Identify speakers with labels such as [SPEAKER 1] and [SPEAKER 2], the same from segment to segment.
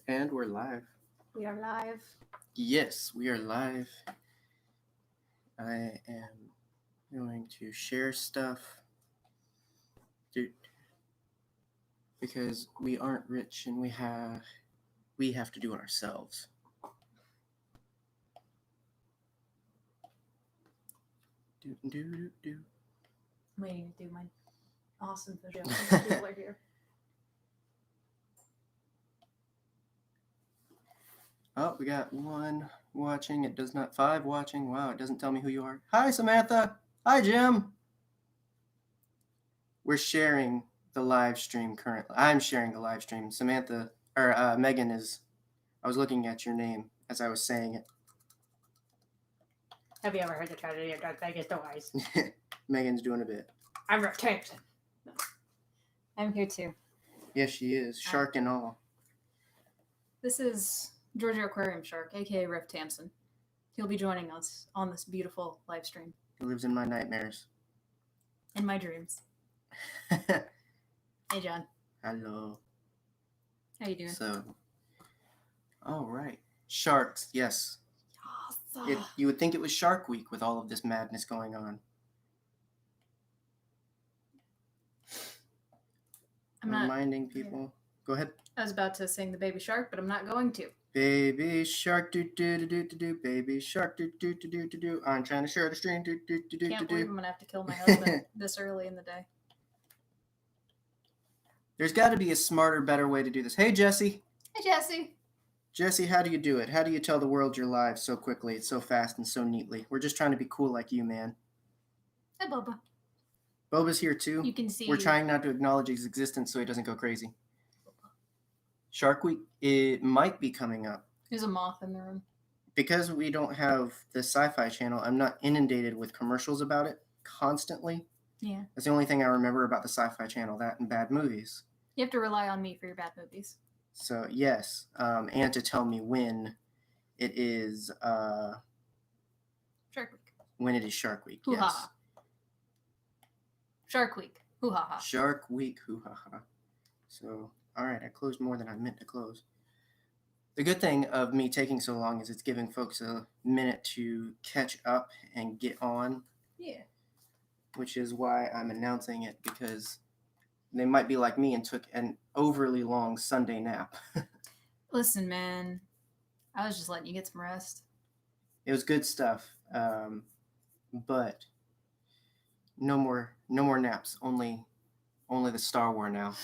[SPEAKER 1] And we're live.
[SPEAKER 2] We are live.
[SPEAKER 1] Yes, we are live. I am going to share stuff. Dude, because we aren't rich and we have to do it ourselves. Do.
[SPEAKER 2] I'm waiting to do my awesome visual. People are here.
[SPEAKER 1] Oh, we got one watching. It does not 5 watching. Wow, it doesn't tell me who you are. Hi, Samantha. Hi, Jim. We're sharing the live stream currently. I'm sharing the live stream. Samantha, or Megan is. I was looking at your name as I was saying it.
[SPEAKER 2] Have you ever heard the tragedy of Dark Vegas Stories?
[SPEAKER 1] Megan's doing a bit.
[SPEAKER 2] I'm Rick Thompson. I'm here too.
[SPEAKER 1] Yes, she is. Shark and all.
[SPEAKER 2] This is Georgia Aquarium Shark, aka Rick Thompson. He'll be joining us on this beautiful live stream.
[SPEAKER 1] He lives in my nightmares.
[SPEAKER 2] In my dreams. Hey, John.
[SPEAKER 1] Hello.
[SPEAKER 2] How you doing?
[SPEAKER 1] So, all right. Sharks, yes.
[SPEAKER 2] Awesome.
[SPEAKER 1] You would think it was Shark Week with all of this madness going on.
[SPEAKER 2] I'm not
[SPEAKER 1] reminding people. Yeah. Go ahead.
[SPEAKER 2] I was about to sing the Baby Shark, but I'm not going to.
[SPEAKER 1] Baby shark, do do do do do do. Baby shark, do do do do do do. I'm trying to share the stream, do do do do.
[SPEAKER 2] Can't believe I'm gonna have to kill my husband this early in the day.
[SPEAKER 1] There's got to be a smarter, better way to do this. Hey, Jesse.
[SPEAKER 2] Hey, Jesse.
[SPEAKER 1] Jesse, how do you do it? How do you tell the world you're live so quickly, so fast, and so neatly? We're just trying to be cool like you, man.
[SPEAKER 2] Hi, Boba.
[SPEAKER 1] Boba's here too.
[SPEAKER 2] You can see.
[SPEAKER 1] We're trying not to acknowledge his existence so he doesn't go crazy. Shark Week, it might be coming up.
[SPEAKER 2] There's a moth in the room.
[SPEAKER 1] Because we don't have the Sci-Fi Channel, I'm not inundated with commercials about it constantly.
[SPEAKER 2] Yeah.
[SPEAKER 1] That's the only thing I remember about the Sci-Fi Channel, that and bad movies.
[SPEAKER 2] You have to rely on me for your bad movies.
[SPEAKER 1] So, yes, and to tell me when it is...
[SPEAKER 2] Shark Week.
[SPEAKER 1] When it is Shark Week,
[SPEAKER 2] Hoo-ha-ha.
[SPEAKER 1] Yes.
[SPEAKER 2] Shark Week. Hoo-ha-ha.
[SPEAKER 1] Shark Week, hoo-ha-ha. So... All right, I closed more than I meant to close. The good thing of me taking so long is it's giving folks a minute to catch up and get on.
[SPEAKER 2] Yeah.
[SPEAKER 1] Which is why I'm announcing it, because they might be like me and took an overly long Sunday nap.
[SPEAKER 2] Listen, man, I was just letting you get some rest.
[SPEAKER 1] It was good stuff, but no more naps. Only the Star Wars now.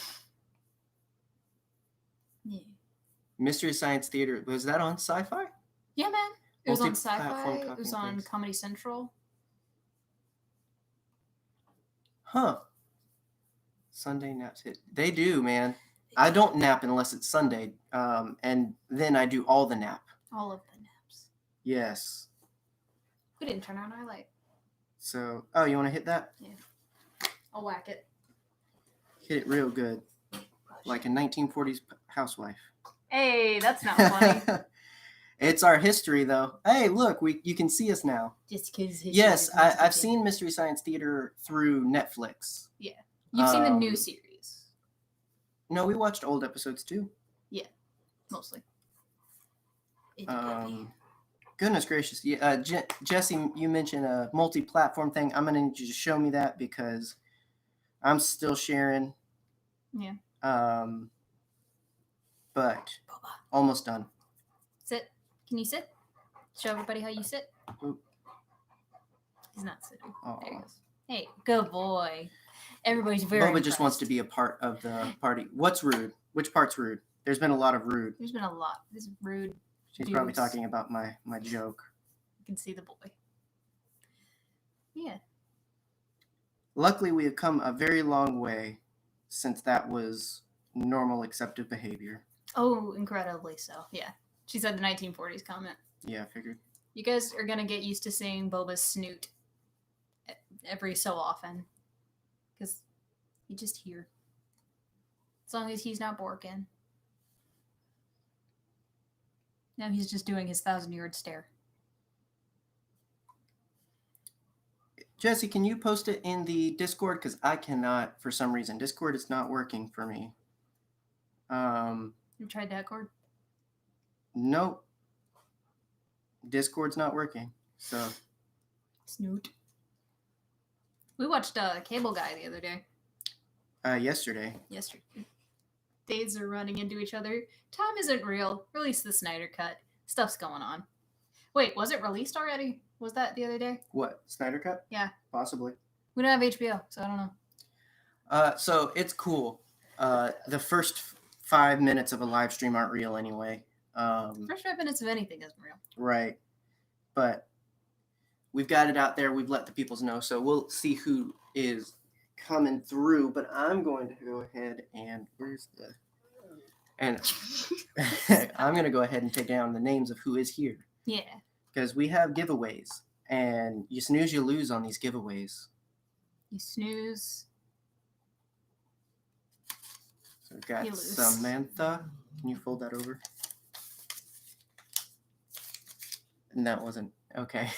[SPEAKER 2] Yeah.
[SPEAKER 1] Mystery Science Theater, was that on Sci-Fi?
[SPEAKER 2] Yeah, man. It was on Sci-Fi. It was on Comedy Central.
[SPEAKER 1] Huh. Sunday naps hit. They do, man. I don't nap unless it's Sunday, and then I do all the nap.
[SPEAKER 2] All of the naps.
[SPEAKER 1] Yes.
[SPEAKER 2] We didn't turn on our light.
[SPEAKER 1] So, oh, you want to hit that?
[SPEAKER 2] Yeah. I'll whack it.
[SPEAKER 1] Hit it real good. Like a 1940s housewife.
[SPEAKER 2] Hey, that's not funny.
[SPEAKER 1] It's our history, though. Hey, look, you can see us now.
[SPEAKER 2] Just because.
[SPEAKER 1] Yes, I've seen Mystery Science Theater through Netflix.
[SPEAKER 2] Yeah, you've seen the new series.
[SPEAKER 1] No, we watched old episodes too.
[SPEAKER 2] Yeah, mostly.
[SPEAKER 1] Goodness gracious, yeah, Jesse, you mentioned a multi-platform thing. I'm gonna need you to show me that because I'm still sharing.
[SPEAKER 2] Yeah.
[SPEAKER 1] But almost done.
[SPEAKER 2] Sit. Can you sit? Show everybody how you sit.
[SPEAKER 1] Oop.
[SPEAKER 2] He's not sitting.
[SPEAKER 1] Aww.
[SPEAKER 2] There he goes. Hey, good boy. Everybody's very
[SPEAKER 1] Boba
[SPEAKER 2] impressed.
[SPEAKER 1] just wants to be a part of the party. What's rude? Which part's rude? There's been a lot of rude.
[SPEAKER 2] There's been a lot. This is rude.
[SPEAKER 1] She's
[SPEAKER 2] dudes.
[SPEAKER 1] probably talking about my joke.
[SPEAKER 2] You can see the boy. Yeah.
[SPEAKER 1] Luckily, we have come a very long way since that was normal accepted behavior.
[SPEAKER 2] Oh, incredibly so. Yeah. She said the 1940s comment.
[SPEAKER 1] Yeah, I figured.
[SPEAKER 2] You guys are going to get used to seeing Boba's snoot every so often. Because you just hear. As long as he's not borking. Now he's just doing his 1,000-yard stare.
[SPEAKER 1] Jesse, can you post it in the Discord? Because I cannot, for some reason. Discord is not working for me.
[SPEAKER 2] You tried Discord?
[SPEAKER 1] Nope. Discord's not working. So.
[SPEAKER 2] Snoot. We watched Cable Guy the other day.
[SPEAKER 1] Yesterday.
[SPEAKER 2] Days are running into each other. Time isn't real. Release the Snyder Cut. Stuff's going on. Wait, was it released already? Was that the other day?
[SPEAKER 1] What? Snyder Cut?
[SPEAKER 2] Yeah.
[SPEAKER 1] Possibly.
[SPEAKER 2] We don't have HBO, so I don't know.
[SPEAKER 1] So it's cool. The first 5 minutes of a live stream aren't real anyway.
[SPEAKER 2] First 5 minutes of anything isn't real.
[SPEAKER 1] Right. But we've got it out there. We've let the peoples know. So we'll see who is coming through. But I'm going to go ahead and I'm going to go ahead and take down the names of who is here.
[SPEAKER 2] Yeah.
[SPEAKER 1] Because we have giveaways. And you snooze, you lose on these giveaways.
[SPEAKER 2] You snooze.
[SPEAKER 1] So we've got Samantha. Can you fold that over? And that wasn't okay.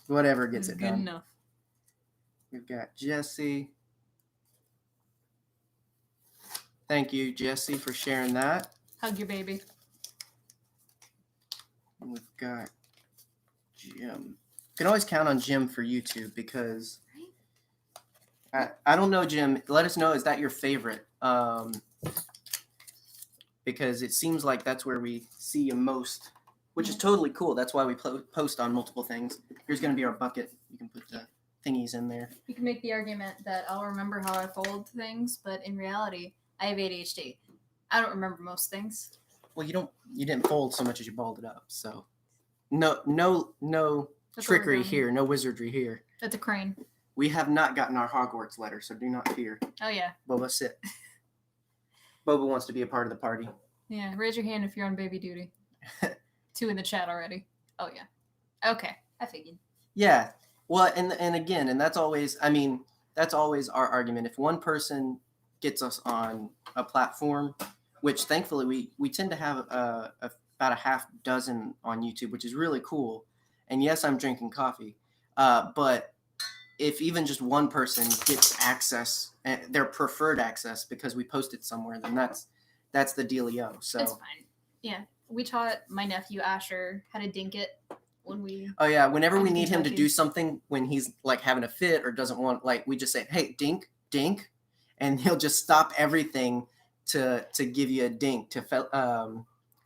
[SPEAKER 1] Whatever gets it
[SPEAKER 2] good
[SPEAKER 1] done.
[SPEAKER 2] enough.
[SPEAKER 1] We've got Jesse. Thank you, Jesse, for sharing that.
[SPEAKER 2] Hug your baby.
[SPEAKER 1] And we've got Jim. You can always count on Jim for YouTube because I don't know, Jim. Let us know, is that your favorite? Because it seems like that's where we see you most, which is totally cool. That's why we post on multiple things. Here's going to be our bucket. You can put the thingies in there.
[SPEAKER 2] You can make the argument that I'll remember how I fold things, but in reality, I have ADHD. I don't remember most things.
[SPEAKER 1] Well, you didn't fold so much as you balled it up. So no
[SPEAKER 2] That's
[SPEAKER 1] trickery here, no wizardry here.
[SPEAKER 2] That's a crane.
[SPEAKER 1] We have not gotten our Hogwarts letter, so do not fear.
[SPEAKER 2] Oh yeah.
[SPEAKER 1] Boba, sit. Boba wants to be a part of the party.
[SPEAKER 2] Yeah, raise your hand if you're on baby duty. 2 in the chat already. Oh yeah. Okay, I figured.
[SPEAKER 1] Yeah. Well, and again, and that's always our argument. If one person gets us on a platform, which thankfully we tend to have about a half dozen on YouTube, which is really cool. And yes, I'm drinking coffee, but if even just one person gets access, their preferred access, because we posted somewhere, then that's the dealio. So
[SPEAKER 2] that's fine. Yeah, we taught my nephew Asher how to dink it when we.
[SPEAKER 1] Oh yeah, whenever we need him to do something, when he's like having a fit or doesn't want, like, we just say, "Hey, dink, dink," and he'll just stop everything to give you a dink, to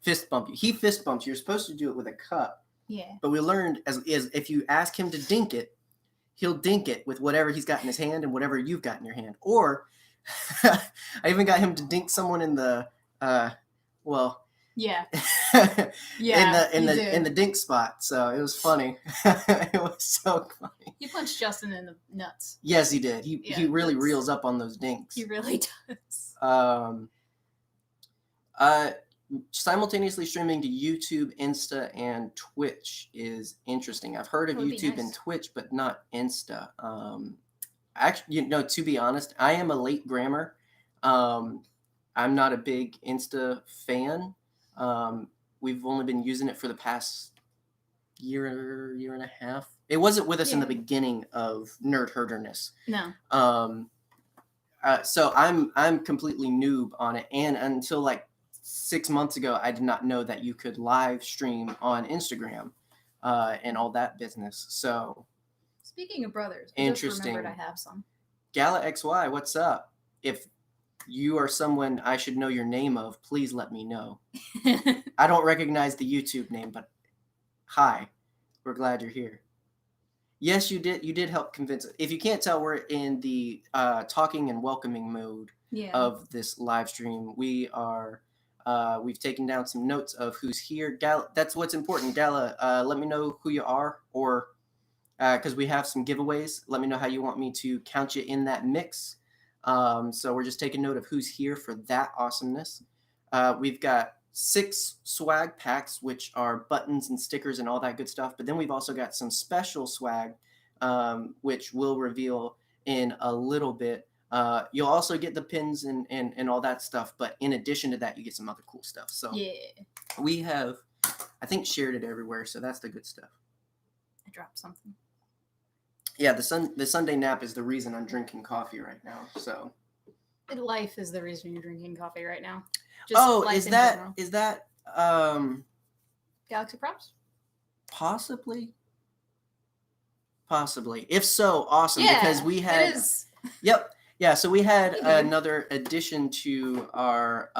[SPEAKER 1] fist bump you. He fist bumps. You're supposed to do it with a cup.
[SPEAKER 2] Yeah.
[SPEAKER 1] But we learned is if you ask him to dink it, he'll dink it with whatever he's got in his hand and whatever you've got in your hand. Or I even got him to dink someone in the
[SPEAKER 2] Yeah.
[SPEAKER 1] in the dink spot. So it was funny. It was so funny.
[SPEAKER 2] He punched Justin in the nuts.
[SPEAKER 1] Yes, he did. He really reels up on those dinks.
[SPEAKER 2] He really does.
[SPEAKER 1] Simultaneously streaming to YouTube, Insta, and Twitch is interesting. I've heard of YouTube and Twitch, but not Insta. Actually, to be honest, I am a late grammer. I'm not a big Insta fan. We've only been using it for the past year and a half. It wasn't with us in the beginning of Nerdherderness.
[SPEAKER 2] No.
[SPEAKER 1] So I'm completely noob on it, and until like 6 months ago, I did not know that you could live stream on Instagram and all that business. So,
[SPEAKER 2] speaking of brothers, I
[SPEAKER 1] interesting.
[SPEAKER 2] Just remembered I have some.
[SPEAKER 1] Gala XY, what's up? If you are someone I should know your name of, please let me know. I don't recognize the YouTube name, but hi, we're glad you're here. Yes, you did. You did help convince us. If you can't tell, we're in the talking and welcoming mode of this live stream. We are. We've taken down some notes of who's here. Gala, that's what's important. Gala, let me know who you are, or because we have some giveaways. Let me know how you want me to count you in that mix. So we're just taking note of who's here for that awesomeness. We've got 6 swag packs, which are buttons and stickers and all that good stuff. But then we've also got some special swag, which we'll reveal in a little bit. You'll also get the pins and all that stuff, but in addition to that, you get some other cool stuff. So we have, I think, shared it everywhere, so that's the good stuff.
[SPEAKER 2] I dropped something.
[SPEAKER 1] Yeah, the Sunday nap is the reason I'm drinking coffee right now. So
[SPEAKER 2] Life is the reason you're drinking coffee right now.
[SPEAKER 1] Is that
[SPEAKER 2] Galaxy props?
[SPEAKER 1] Possibly. If so, awesome.
[SPEAKER 2] Yeah,
[SPEAKER 1] because we had.
[SPEAKER 2] It is.
[SPEAKER 1] Yep. Yeah. So we had
[SPEAKER 2] Maybe.
[SPEAKER 1] another addition to our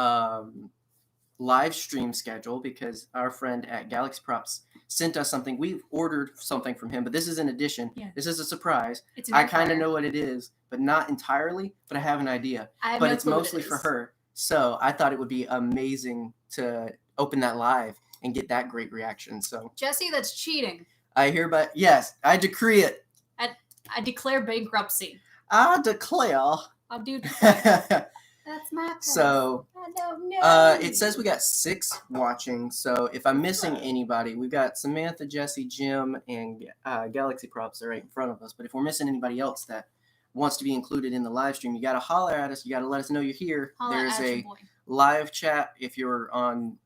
[SPEAKER 1] live stream schedule because our friend at Galaxy Props sent us something. We've ordered something from him, but this is an addition.
[SPEAKER 2] Yeah.
[SPEAKER 1] This is a surprise.
[SPEAKER 2] It's an
[SPEAKER 1] I
[SPEAKER 2] air
[SPEAKER 1] kind of
[SPEAKER 2] fryer.
[SPEAKER 1] know what it is, but not entirely. But I have an idea.
[SPEAKER 2] I have
[SPEAKER 1] But
[SPEAKER 2] no
[SPEAKER 1] it's
[SPEAKER 2] clue what
[SPEAKER 1] mostly
[SPEAKER 2] it
[SPEAKER 1] for
[SPEAKER 2] is.
[SPEAKER 1] her. So I thought it would be amazing to open that live and get that great reaction. So
[SPEAKER 2] Jesse, that's cheating.
[SPEAKER 1] I hereby, yes, I decree it.
[SPEAKER 2] I declare bankruptcy.
[SPEAKER 1] I declare.
[SPEAKER 2] I'll do declare. That's my purse.
[SPEAKER 1] So
[SPEAKER 2] I don't know.
[SPEAKER 1] it says we got 6 watching. So if I'm missing anybody, we've got Samantha, Jesse, Jim, and Galaxy Props are right in front of us. But if we're missing anybody else that wants to be included in the live stream, you got to holler at us. You got to let us know you're here. There's a live chat if you're on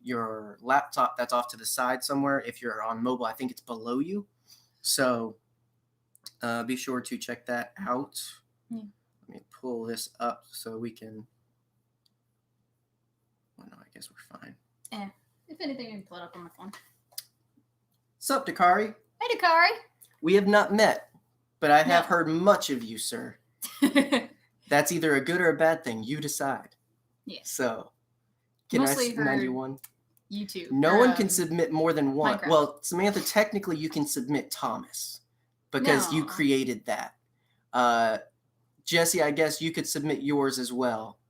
[SPEAKER 1] your laptop that's off to the side somewhere. If you're on mobile, I think it's below you. So be sure to check that out.
[SPEAKER 2] Yeah.
[SPEAKER 1] Let me pull this up so we can. Well, no, I guess we're fine.
[SPEAKER 2] If anything, I can pull it up on my phone.
[SPEAKER 1] Sup, Dakari?
[SPEAKER 2] Hey, Dakari.
[SPEAKER 1] We have not met, but I have heard much of you, sir. That's either a good or a bad thing. You decide.
[SPEAKER 2] Yes.
[SPEAKER 1] So, can
[SPEAKER 2] Mostly
[SPEAKER 1] I 91?
[SPEAKER 2] YouTube.
[SPEAKER 1] No one can submit more than one.
[SPEAKER 2] Minecraft.
[SPEAKER 1] Well, Samantha, technically you can submit Thomas because you
[SPEAKER 2] No.
[SPEAKER 1] created that. Jesse, I guess you could submit yours as well.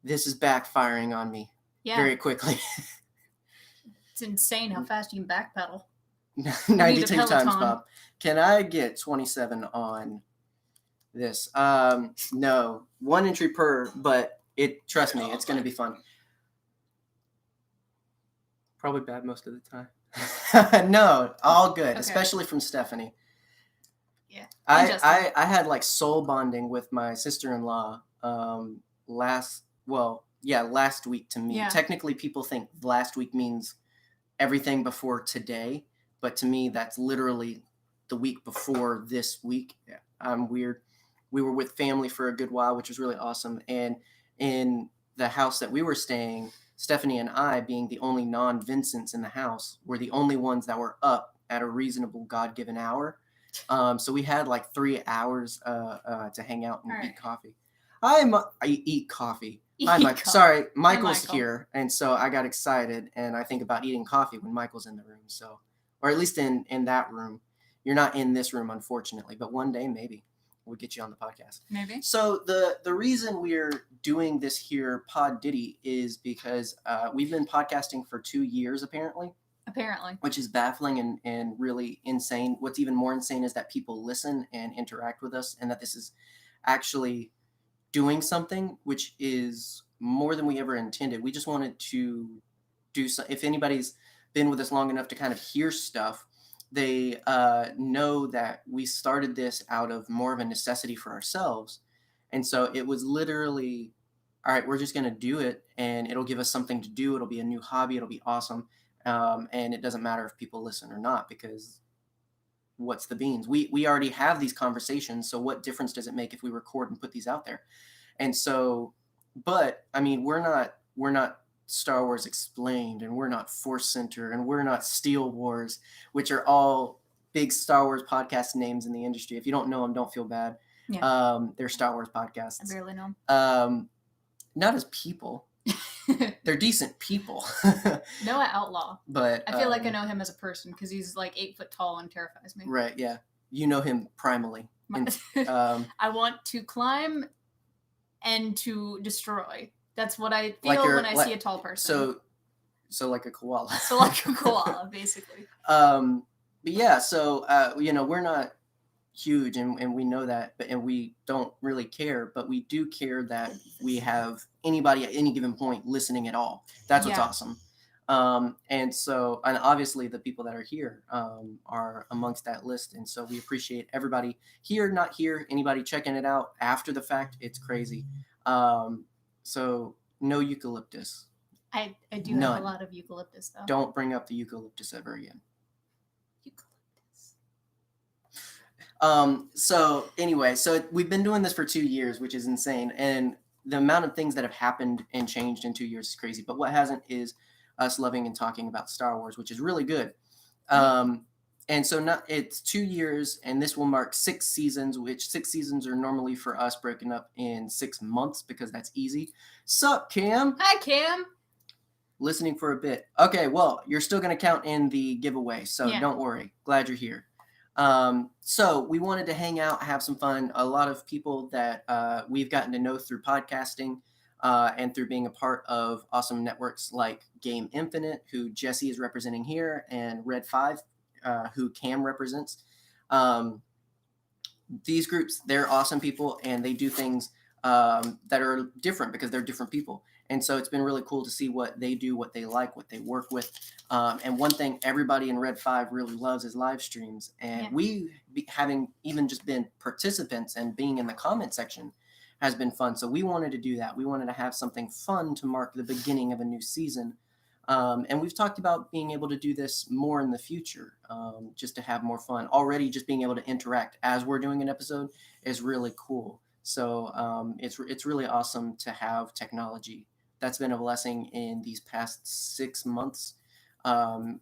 [SPEAKER 1] This is backfiring on me very quickly.
[SPEAKER 2] It's insane how fast you can backpedal.
[SPEAKER 1] 92 times, Bob. Can I get 27 on this? No. 1 entry per, but trust me, it's going to be fun. Probably bad most of the time. No, all good,
[SPEAKER 2] Okay.
[SPEAKER 1] especially from Stephanie.
[SPEAKER 2] Yeah.
[SPEAKER 1] I had like soul bonding with my sister-in-law last week to me.
[SPEAKER 2] Yeah.
[SPEAKER 1] Technically, people think last week means everything before today, but to me, that's literally the week before this week. Yeah, I'm weird. We were with family for a good while, which was really awesome. And in the house that we were staying, Stephanie and I, being the only non-Vincents in the house, were the only ones that were up at a reasonable God-given hour. So we had like 3 hours to hang out and eat coffee. I eat coffee. Hi, Mike. Sorry, Michael's here, and so I got excited, and I think about eating coffee when Michael's in the room. So, or at least in that room. You're not in this room, unfortunately, but one day maybe we'll get you on the podcast.
[SPEAKER 2] Maybe.
[SPEAKER 1] So the reason we're doing this here, Pod Diddy, is because we've been podcasting for 2 years, apparently, which is baffling and really insane. What's even more insane is that people listen and interact with us, and that this is actually doing something, which is more than we ever intended. We just wanted to do so. If anybody's been with us long enough to kind of hear stuff, they know that we started this out of more of a necessity for ourselves. And so it was literally, all right, we're just going to do it, and it'll give us something to do. It'll be a new hobby. It'll be awesome. And it doesn't matter if people listen or not, because what's the beans? We already have these conversations. So what difference does it make if we record and put these out there? And so, but I mean, we're not Star Wars Explained, and we're not Force Center, and we're not Steel Wars, which are all big Star Wars podcast names in the industry. If you don't know them, don't feel bad.
[SPEAKER 2] Yeah.
[SPEAKER 1] They're Star Wars podcasts.
[SPEAKER 2] I barely know
[SPEAKER 1] them. Not as people. They're decent people.
[SPEAKER 2] Noah Outlaw.
[SPEAKER 1] But
[SPEAKER 2] I feel like I know him as a person because he's like 8 foot tall and terrifies me.
[SPEAKER 1] Right, yeah. You know him primally.
[SPEAKER 2] I want to climb and to destroy. That's what I feel when I see a tall person.
[SPEAKER 1] So like a koala.
[SPEAKER 2] So like a koala, basically.
[SPEAKER 1] But yeah, so we're not huge, and we know that, and we don't really care, but we do care that we have anybody at any given point listening at all. That's what's awesome. And so, and obviously the people that are here are amongst that list, and so we appreciate everybody here, not here, anybody checking it out after the fact. It's crazy. So no eucalyptus.
[SPEAKER 2] I do have a lot of eucalyptus, though.
[SPEAKER 1] Don't bring up the eucalyptus ever again. So anyway, so we've been doing this for 2 years, which is insane. And the amount of things that have happened and changed in 2 years is crazy. But what hasn't is us loving and talking about Star Wars, which is really good. And so it's 2 years, and this will mark 6 seasons, which 6 seasons are normally for us broken up in 6 months because that's easy. Sup, Cam?
[SPEAKER 2] Hi, Cam.
[SPEAKER 1] Listening for a bit. Okay, well, you're still going to count in the giveaway, so don't worry. Glad you're here. So we wanted to hang out, have some fun. A lot of people that we've gotten to know through podcasting and through being a part of awesome networks like Game Infinite, who Jesse is representing here, and Red5, who Cam represents. These groups, they're awesome people, and they do things that are different because they're different people. And so it's been really cool to see what they do, what they like, what they work with. And one thing everybody in Red 5 really loves is live streams. And we, having even just been participants and being in the comment section, has been fun. So we wanted to do that. We wanted to have something fun to mark the beginning of a new season. And we've talked about being able to do this more in the future, just to have more fun. Already just being able to interact as we're doing an episode is really cool. So it's really awesome to have technology. That's been a blessing in these past 6 months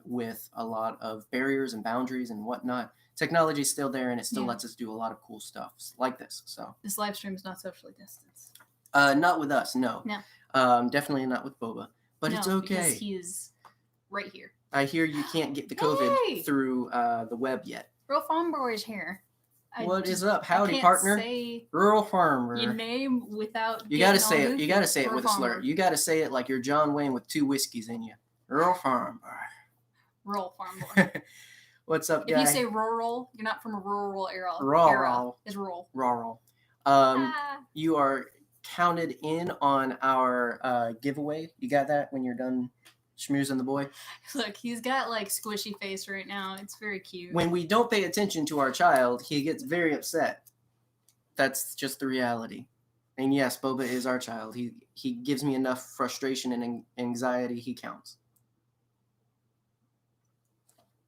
[SPEAKER 1] with a lot of barriers and boundaries and whatnot. Technology is still there, and it still lets us do a lot of cool stuff like this. So
[SPEAKER 2] this live stream is not socially distanced.
[SPEAKER 1] Not with us, no. Definitely not with Boba. But it's okay.
[SPEAKER 2] Because he is right here.
[SPEAKER 1] I hear you can't get the COVID through the web yet.
[SPEAKER 2] Real Farm Boy is here.
[SPEAKER 1] What is up? Howdy, partner. Rural farmer.
[SPEAKER 2] Your name without.
[SPEAKER 1] You gotta say it. You gotta say it with a slur. You gotta say it like you're John Wayne with 2 whiskeys in you. Rural farm.
[SPEAKER 2] Rural Farm Boy.
[SPEAKER 1] What's up, guy?
[SPEAKER 2] If you say rural, you're not from a rural era.
[SPEAKER 1] Rural.
[SPEAKER 2] It's rural.
[SPEAKER 1] Rural. You are counted in on our giveaway. You got that when you're done schmoozing the boy?
[SPEAKER 2] Look, he's got like squishy face right now. It's very cute.
[SPEAKER 1] When we don't pay attention to our child, he gets very upset. That's just the reality. And yes, Boba is our child. He gives me enough frustration and anxiety. He counts.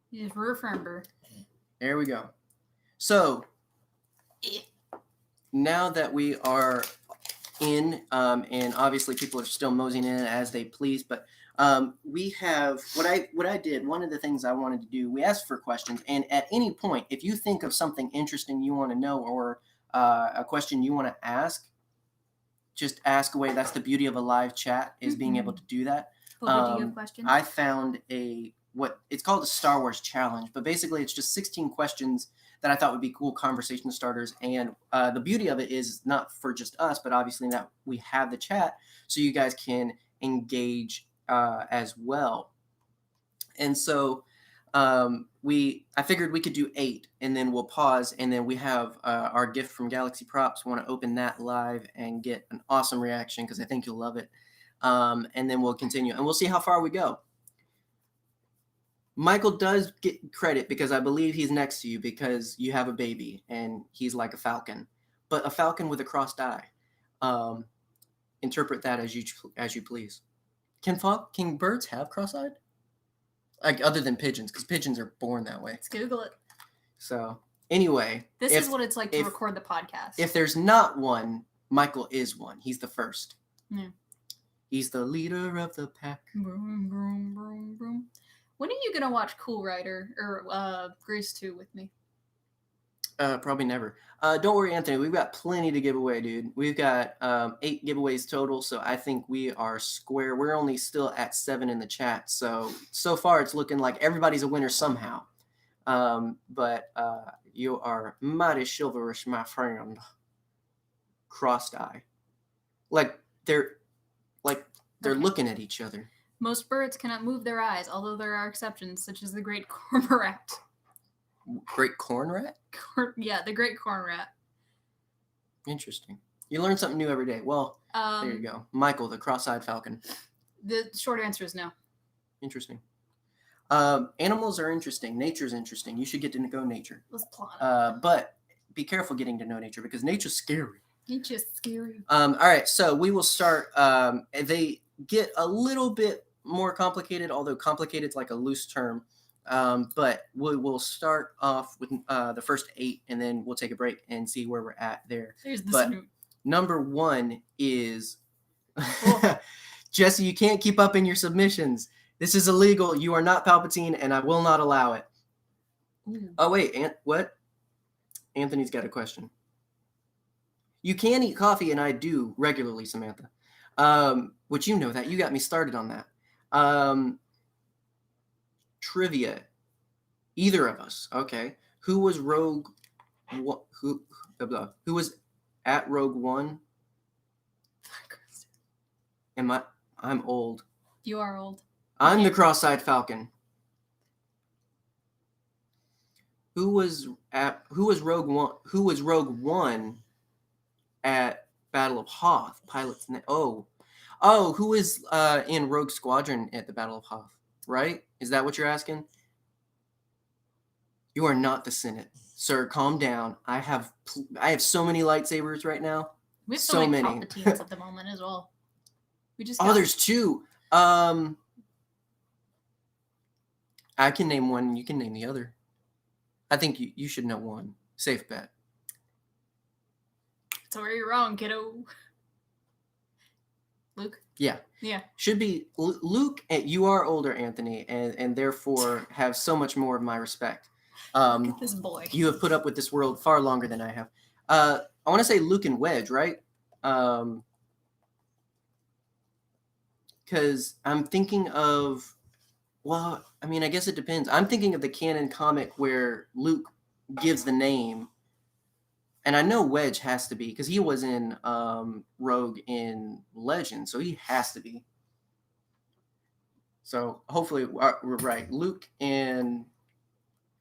[SPEAKER 2] He's remember.
[SPEAKER 1] There we go. So now that we are in, and obviously people are still moseying in as they please, but we have what I did. One of the things I wanted to do, we asked for questions, and at any point, if you think of something interesting you want to know or a question you want to ask, just ask away. That's the beauty of a live chat, is being able to do that.
[SPEAKER 2] Do you have questions?
[SPEAKER 1] I found what it's called a Star Wars challenge, but basically it's just 16 questions that I thought would be cool conversation starters. And the beauty of it is not for just us, but obviously that we have the chat so you guys can engage as well. And so I figured we could do 8 and then we'll pause, and then we have our gift from Galaxy Props. We want to open that live and get an awesome reaction because I think you'll love it. And then we'll continue and we'll see how far we go. Michael does get credit because I believe he's next to you because you have a baby and he's like a falcon, but a falcon with a crossed eye. Interpret that as you please. Can birds have cross-eyed? Like other than pigeons, because pigeons are born that way.
[SPEAKER 2] Let's Google it.
[SPEAKER 1] So anyway,
[SPEAKER 2] this is what it's like to record the podcast.
[SPEAKER 1] If there's not one, Michael is one. He's the first.
[SPEAKER 2] Yeah.
[SPEAKER 1] He's the leader of the pack.
[SPEAKER 2] Vroom, vroom, vroom, vroom. When are you gonna watch Cool Rider or Grease 2 with me?
[SPEAKER 1] Probably never. Don't worry, Anthony. We've got plenty to give away, dude. We've got 8 giveaways total, so I think we are square. We're only still at 7 in the chat, so far it's looking like everybody's a winner somehow. But you are mighty chivalrous, my friend. Crossed eye, like they're looking at each other.
[SPEAKER 2] Most birds cannot move their eyes, although there are exceptions, such as the great cormorant.
[SPEAKER 1] Great corn rat?
[SPEAKER 2] Yeah, the great corn rat.
[SPEAKER 1] Interesting. You learn something new every day. Well, there you go. Michael, the cross-eyed falcon.
[SPEAKER 2] The short answer is no. Interesting.
[SPEAKER 1] Animals are interesting. Nature's interesting. You should get to know nature.
[SPEAKER 2] Let's plot.
[SPEAKER 1] But be careful getting to know nature because nature's scary.
[SPEAKER 2] Nature's scary.
[SPEAKER 1] All right, so we will start. They get a little bit more complicated, although complicated is like a loose term. But we will start off with the first 8, and then we'll take a break and see where we're at there.
[SPEAKER 2] There's the snoot.
[SPEAKER 1] Number 1 is Jesse. You can't keep up in your submissions. This is illegal. You are not Palpatine, and I will not allow it.
[SPEAKER 2] Ooh.
[SPEAKER 1] Oh, wait. What? Anthony's got a question. You can eat coffee, and I do regularly, Samantha. Which you know that. You got me started on that. Trivia. Either of us. Okay. Who was Rogue... Who was at Rogue One? I'm old.
[SPEAKER 2] You are old.
[SPEAKER 1] I'm the cross-eyed Falcon. Who was Rogue One? Who was Rogue One at Battle of Hoth? Who was in Rogue Squadron at the Battle of Hoth? Right? Is that what you're asking? You are not the Senate, sir. Calm down. I have so many lightsabers right now.
[SPEAKER 2] We have so many Palpatines at the moment as well. We just
[SPEAKER 1] there's two. I can name one. You can name the other. I think you should know one. Safe bet.
[SPEAKER 2] So where you're wrong, kiddo. Luke?
[SPEAKER 1] Yeah.
[SPEAKER 2] Yeah.
[SPEAKER 1] Should be Luke. You are older, Anthony, and therefore have so much more of my respect.
[SPEAKER 2] Look at this boy.
[SPEAKER 1] You have put up with this world far longer than I have. I want to say Luke and Wedge, right? Because I'm thinking of... Well, I mean, I guess it depends. I'm thinking of the canon comic where Luke gives the name. And I know Wedge has to be, because he was in Rogue in Legend, so he has to be. So hopefully we're right. Luke and...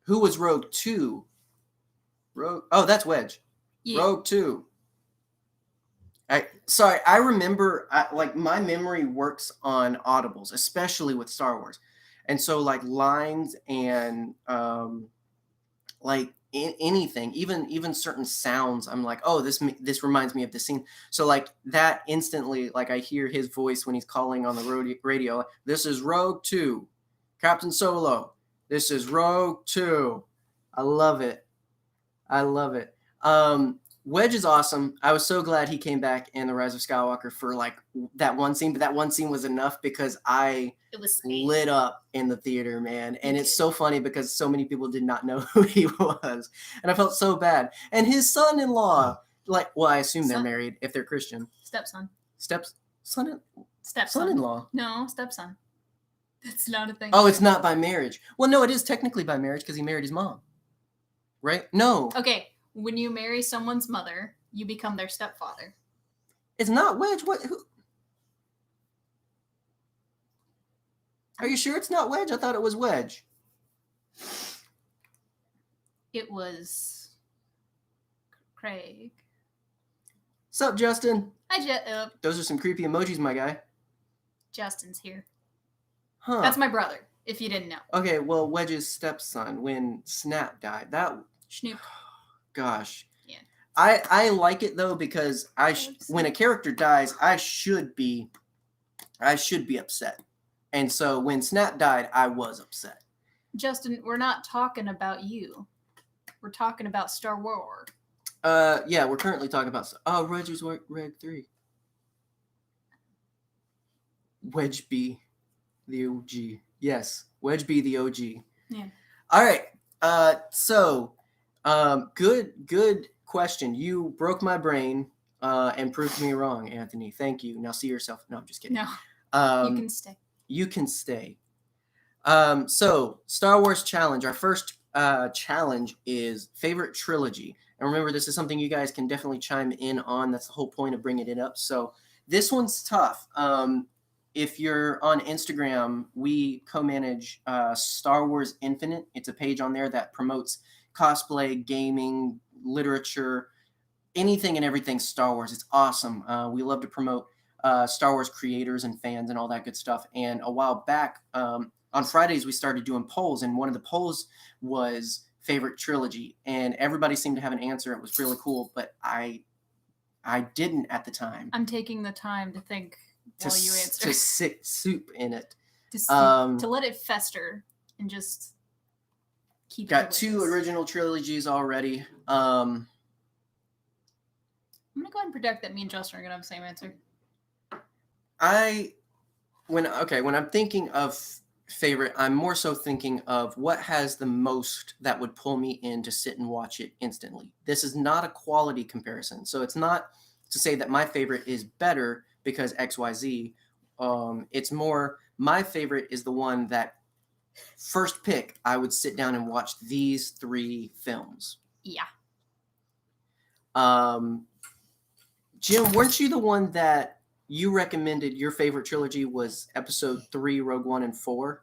[SPEAKER 1] Who was Rogue 2? That's Wedge. Yeah. Rogue 2. I remember, my memory works on audibles, especially with Star Wars. And so, lines and, anything, even certain sounds, I'm like, oh, this reminds me of this scene. So, that instantly, I hear his voice when he's calling on the radio. This is Rogue 2. Captain Solo. This is Rogue 2. I love it. Wedge is awesome. I was so glad he came back in The Rise of Skywalker for that one scene, but that one scene was enough because it was lit up in the theater, man. And it's so funny because so many people did not know who he was. And I felt so bad. And his son-in-law, I assume they're married if they're Christian.
[SPEAKER 2] Stepson.
[SPEAKER 1] Son-in-law.
[SPEAKER 2] No, stepson. That's not a thing.
[SPEAKER 1] Oh, it's not by marriage. Well, no, it is technically by marriage because he married his mom. Right? No.
[SPEAKER 2] Okay. When you marry someone's mother, you become their stepfather.
[SPEAKER 1] It's not Wedge. What? Who? Are you sure it's not Wedge? I thought it was Wedge.
[SPEAKER 2] It was Craig.
[SPEAKER 1] Sup, Justin?
[SPEAKER 2] Hi,
[SPEAKER 1] Those are some creepy emojis, my guy.
[SPEAKER 2] Justin's here.
[SPEAKER 1] Huh.
[SPEAKER 2] That's my brother, if you didn't know.
[SPEAKER 1] Okay, well, Wedge's stepson, when Snap died,
[SPEAKER 2] Snoop.
[SPEAKER 1] Gosh.
[SPEAKER 2] Yeah.
[SPEAKER 1] I like it though because when a character dies, I should be upset. And so when Snap died, I was upset.
[SPEAKER 2] Justin, we're not talking about you. We're talking about Star Wars.
[SPEAKER 1] Yeah, we're currently talking about Roger's Reg 3. Wedge B, the OG. Yes, Wedge B, the OG.
[SPEAKER 2] Yeah.
[SPEAKER 1] All right. Good question. You broke my brain and proved me wrong, Anthony. Thank you. Now see yourself. No, I'm just kidding.
[SPEAKER 2] No. You can stay.
[SPEAKER 1] You can stay. So Star Wars challenge. Our first challenge is favorite trilogy. And remember, this is something you guys can definitely chime in on. That's the whole point of bringing it up. So this one's tough. If you're on Instagram, we co-manage Star Wars Infinite. It's a page on there that promotes cosplay, gaming, literature, anything and everything Star Wars. It's awesome. We love to promote Star Wars creators and fans and all that good stuff. And a while back, on Fridays, we started doing polls. And one of the polls was favorite trilogy. And everybody seemed to have an answer. It was really cool. But I didn't at the time.
[SPEAKER 2] I'm taking the time to think while you answer.
[SPEAKER 1] To sit soup in it.
[SPEAKER 2] To let it fester and just keep
[SPEAKER 1] got two original trilogies already.
[SPEAKER 2] I'm going to go ahead and predict that me and Justin are going to have the same answer.
[SPEAKER 1] When I'm thinking of favorite, I'm more so thinking of what has the most that would pull me in to sit and watch it instantly. This is not a quality comparison. So it's not to say that my favorite is better because XYZ. It's more my favorite is the one that first pick I would sit down and watch these 3 films.
[SPEAKER 2] Yeah.
[SPEAKER 1] Jim, weren't you the one that you recommended your favorite trilogy was episode 3, Rogue One, and 4?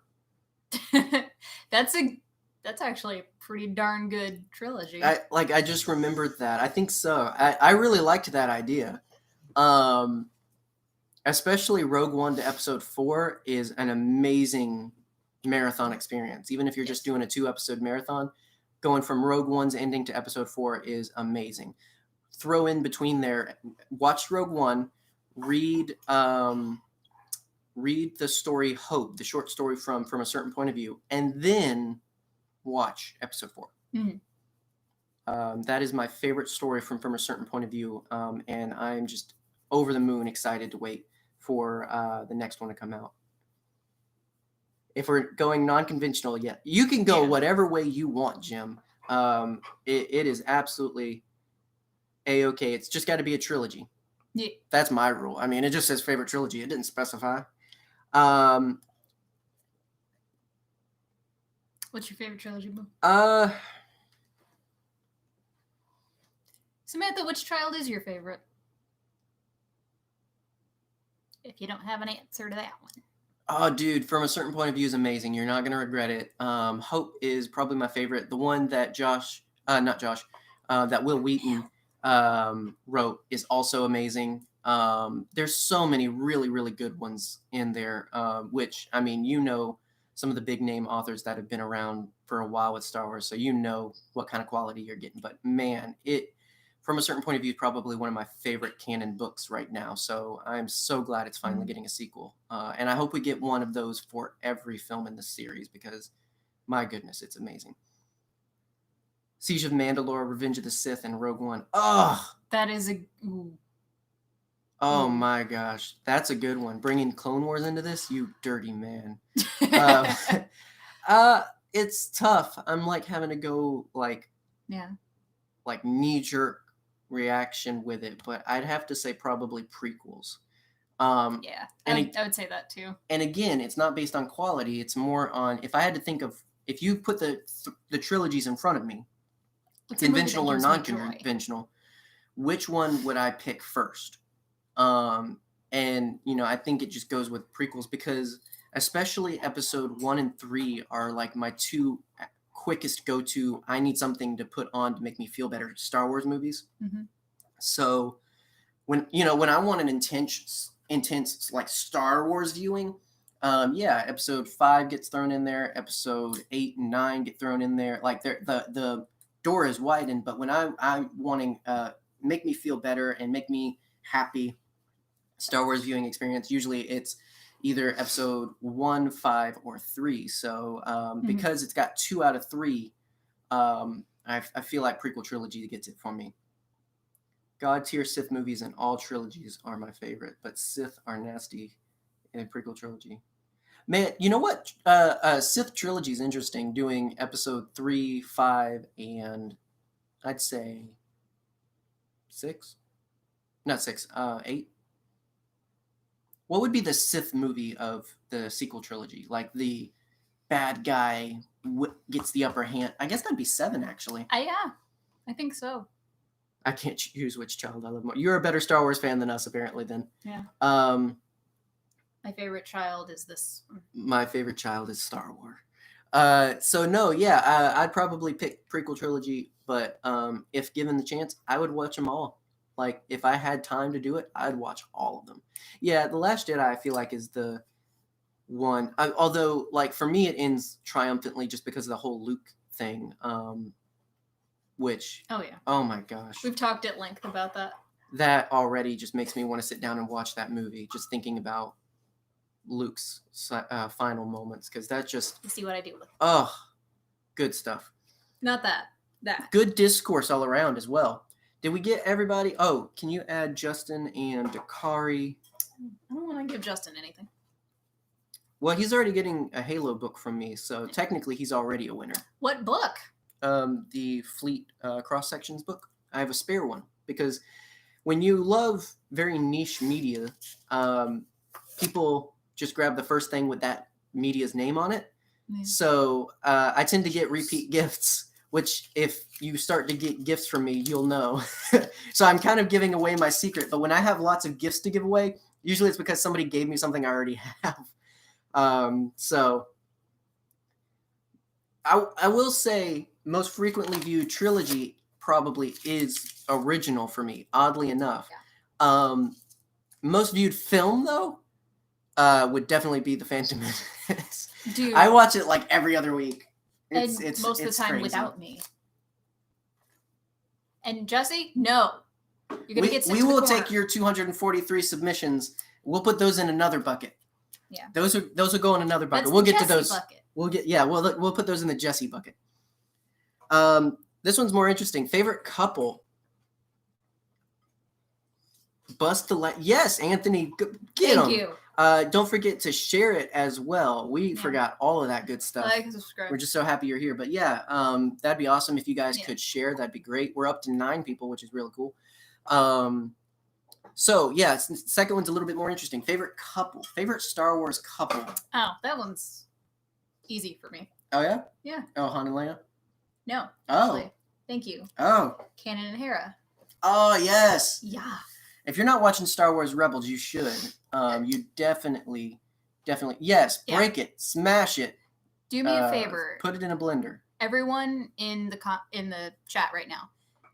[SPEAKER 2] That's actually a pretty darn good trilogy.
[SPEAKER 1] I just remembered that. I think so. I really liked that idea. Especially Rogue One to episode 4 is an amazing marathon experience. Even if you're just doing a 2-episode marathon, going from Rogue One's ending to episode 4 is amazing. Throw in between there, watch Rogue One, read the story Hope, the short story from a certain point of view, and then watch episode 4.
[SPEAKER 2] Mm-hmm.
[SPEAKER 1] That is my favorite story from a certain point of view, and I'm just over the moon excited to wait for the next one to come out. If we're going non-conventional, yeah, you can go whatever way you want, Jim. It is absolutely A-okay. It's just got to be a trilogy.
[SPEAKER 2] Yeah.
[SPEAKER 1] That's my rule. I mean, it just says favorite trilogy. It didn't specify.
[SPEAKER 2] What's your favorite trilogy, Boo? Samantha, which child is your favorite? If you don't have an answer to that one.
[SPEAKER 1] Oh, dude, from a certain point of view is amazing. You're not going to regret it. Hope is probably my favorite. The one that that Will Wheaton wrote is also amazing. There's so many really, really good ones in there, which, I mean, you know, some of the big name authors that have been around for a while with Star Wars, so you know what kind of quality you're getting. But man, from a certain point of view, probably one of my favorite canon books right now. So I'm so glad it's finally getting a sequel. And I hope we get one of those for every film in the series because, my goodness, it's amazing. Siege of Mandalore, Revenge of the Sith, and Rogue One. Oh!
[SPEAKER 2] That is a...
[SPEAKER 1] Ooh. Oh my gosh. That's a good one. Bringing Clone Wars into this? You dirty man. It's tough. I'm like having to go like knee-jerk reaction with it, but I'd have to say probably prequels.
[SPEAKER 2] I would say that too.
[SPEAKER 1] And again, it's not based on quality. It's more on, if I had to think of, if you put the trilogies in front of me, conventional or non-conventional, which one would I pick first? And, you know, I think it just goes with prequels because especially episode 1 and 3 are like my 2 quickest go-to, I need something to put on to make me feel better Star Wars movies.
[SPEAKER 2] Mm-hmm.
[SPEAKER 1] So when I want an intense like Star Wars viewing, episode 5 gets thrown in there, episode 8 and 9 get thrown in there. Like the door is widened, but when I'm wanting make me feel better and make me happy Star Wars viewing experience, usually it's either episode 1, 5, or 3. So because it's got 2 out of 3, I feel like prequel trilogy gets it for me. God tier Sith movies and all trilogies are my favorite, but Sith are nasty in prequel trilogy. Man, you know what? Sith trilogy is interesting, doing episode 3, 5, and I'd say 6? Not 6, 8. What would be the Sith movie of the sequel trilogy? Like the bad guy gets the upper hand. I guess that'd be 7, actually.
[SPEAKER 2] Yeah, I think so.
[SPEAKER 1] I can't choose which child I love more. You're a better Star Wars fan than us, apparently, then.
[SPEAKER 2] Yeah. My favorite child is this one.
[SPEAKER 1] My favorite child is Star Wars. So, no, yeah, I'd probably pick prequel trilogy, but if given the chance, I would watch them all. Like, if I had time to do it, I'd watch all of them. Yeah, The Last Jedi, I feel like, is the one. Although, like, for me, it ends triumphantly just because of the whole Luke thing. Which, oh my gosh.
[SPEAKER 2] We've talked at length about that.
[SPEAKER 1] That already just makes me want to sit down and watch that movie, just thinking about Luke's final moments, because that's just...
[SPEAKER 2] You see what I do with it.
[SPEAKER 1] Oh, good stuff.
[SPEAKER 2] Not that.
[SPEAKER 1] Good discourse all around as well. Did we get everybody? Oh, can you add Justin and Dakari?
[SPEAKER 2] I don't want to give Justin anything.
[SPEAKER 1] Well, he's already getting a Halo book from me, so technically he's already a winner.
[SPEAKER 2] What book?
[SPEAKER 1] The Fleet cross sections book. I have a spare one because when you love very niche media, people just grab the first thing with that media's name on it.
[SPEAKER 2] Yeah.
[SPEAKER 1] So I tend to get repeat gifts, which if you start to get gifts from me, you'll know. So I'm kind of giving away my secret. But when I have lots of gifts to give away, usually it's because somebody gave me something I already have. So I will say most frequently viewed trilogy probably is original for me, oddly enough.
[SPEAKER 2] Yeah.
[SPEAKER 1] Most viewed film, though, would definitely be The Phantom Menace.
[SPEAKER 2] Dude,
[SPEAKER 1] I watch it like every other week.
[SPEAKER 2] It's most of the time
[SPEAKER 1] crazy.
[SPEAKER 2] without me. And Jesse, no. You're gonna get sent
[SPEAKER 1] we
[SPEAKER 2] to the
[SPEAKER 1] will
[SPEAKER 2] corner.
[SPEAKER 1] take your 243 submissions. We'll put those in another bucket.
[SPEAKER 2] Yeah.
[SPEAKER 1] Those will go in another bucket.
[SPEAKER 2] That's
[SPEAKER 1] We'll
[SPEAKER 2] the
[SPEAKER 1] get to
[SPEAKER 2] Jesse
[SPEAKER 1] those.
[SPEAKER 2] bucket.
[SPEAKER 1] We'll put those in the Jesse bucket. This one's more interesting. Favorite couple. Bust the yes, Anthony, get
[SPEAKER 2] Thank
[SPEAKER 1] him.
[SPEAKER 2] you.
[SPEAKER 1] Don't forget to share it as well. We
[SPEAKER 2] Yeah.
[SPEAKER 1] forgot all of that good stuff.
[SPEAKER 2] Like and subscribe.
[SPEAKER 1] We're just so happy you're here. But yeah, that'd be awesome if you guys
[SPEAKER 2] Yeah.
[SPEAKER 1] could share. That'd be great. We're up to 9 people, which is really cool. So yeah, second one's a little bit more interesting. Favorite couple. Favorite Star Wars couple.
[SPEAKER 2] Oh, that one's easy for me.
[SPEAKER 1] Oh yeah?
[SPEAKER 2] Yeah.
[SPEAKER 1] Oh, Han and Leia?
[SPEAKER 2] No.
[SPEAKER 1] Oh.
[SPEAKER 2] Actually. Thank you.
[SPEAKER 1] Oh.
[SPEAKER 2] Kanan and Hera.
[SPEAKER 1] Oh yes.
[SPEAKER 2] Yeah.
[SPEAKER 1] If you're not watching Star Wars Rebels, you should. You definitely yes,
[SPEAKER 2] Yeah.
[SPEAKER 1] break it, smash it.
[SPEAKER 2] Do me a favor.
[SPEAKER 1] Put it in a blender.
[SPEAKER 2] Everyone in the chat right now,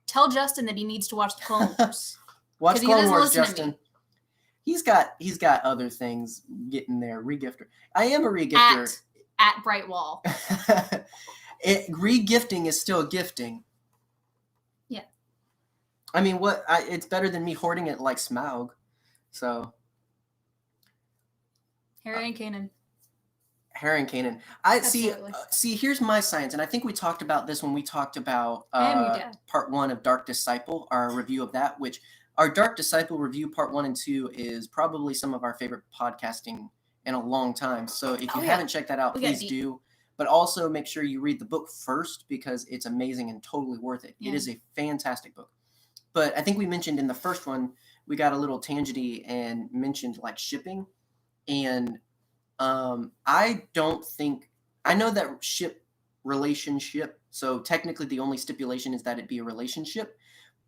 [SPEAKER 2] tell Justin that he needs to watch the Clone Wars.
[SPEAKER 1] Watch
[SPEAKER 2] he
[SPEAKER 1] Clone
[SPEAKER 2] doesn't
[SPEAKER 1] Wars,
[SPEAKER 2] listen to
[SPEAKER 1] Justin.
[SPEAKER 2] me.
[SPEAKER 1] He's got other things getting there. Regifter. I am a regifter.
[SPEAKER 2] At Brightwall.
[SPEAKER 1] Regifting is still gifting.
[SPEAKER 2] Yeah.
[SPEAKER 1] I mean, it's better than me hoarding it like Smaug. So.
[SPEAKER 2] Hera and Kanan.
[SPEAKER 1] Hera and Kanan.
[SPEAKER 2] Absolutely.
[SPEAKER 1] See. Here's my science, and I think we talked about this when we talked about
[SPEAKER 2] And we did.
[SPEAKER 1] part 1 of Dark Disciple, our review of that. Which our Dark Disciple review, part 1 and 2, is probably some of our favorite podcasting in a long time. So if you haven't checked that out, please do. But also make sure you read the book first because it's amazing and totally worth it.
[SPEAKER 2] Yeah.
[SPEAKER 1] It is a fantastic book. But I think we mentioned in the first one, we got a little tangenty and mentioned like shipping. And I know that ship relationship. So technically the only stipulation is that it be a relationship.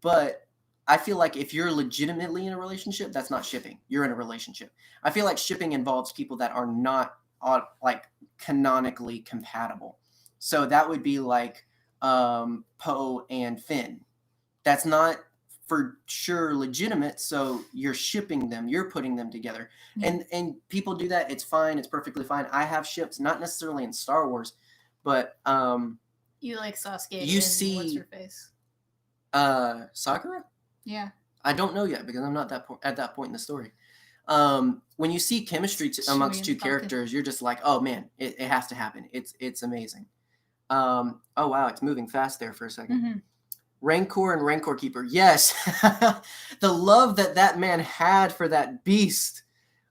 [SPEAKER 1] But I feel like if you're legitimately in a relationship, that's not shipping. You're in a relationship. I feel like shipping involves people that are not like canonically compatible. So that would be like Poe and Finn. That's not for sure legitimate. So you're shipping them. You're putting them together.
[SPEAKER 2] Yeah.
[SPEAKER 1] And people do that. It's fine. It's perfectly fine. I have ships, not necessarily in Star Wars, but
[SPEAKER 2] you like Sasuke.
[SPEAKER 1] You
[SPEAKER 2] and
[SPEAKER 1] see-
[SPEAKER 2] what's her face?
[SPEAKER 1] Sakura?
[SPEAKER 2] Yeah.
[SPEAKER 1] I don't know yet because I'm not at that point in the story. When you see chemistry amongst two characters, you're just like, oh man, it has to happen. It's amazing. Oh wow, it's moving fast there for a second.
[SPEAKER 2] Mm-hmm.
[SPEAKER 1] Rancor and Rancor Keeper. Yes. The love that man had for that beast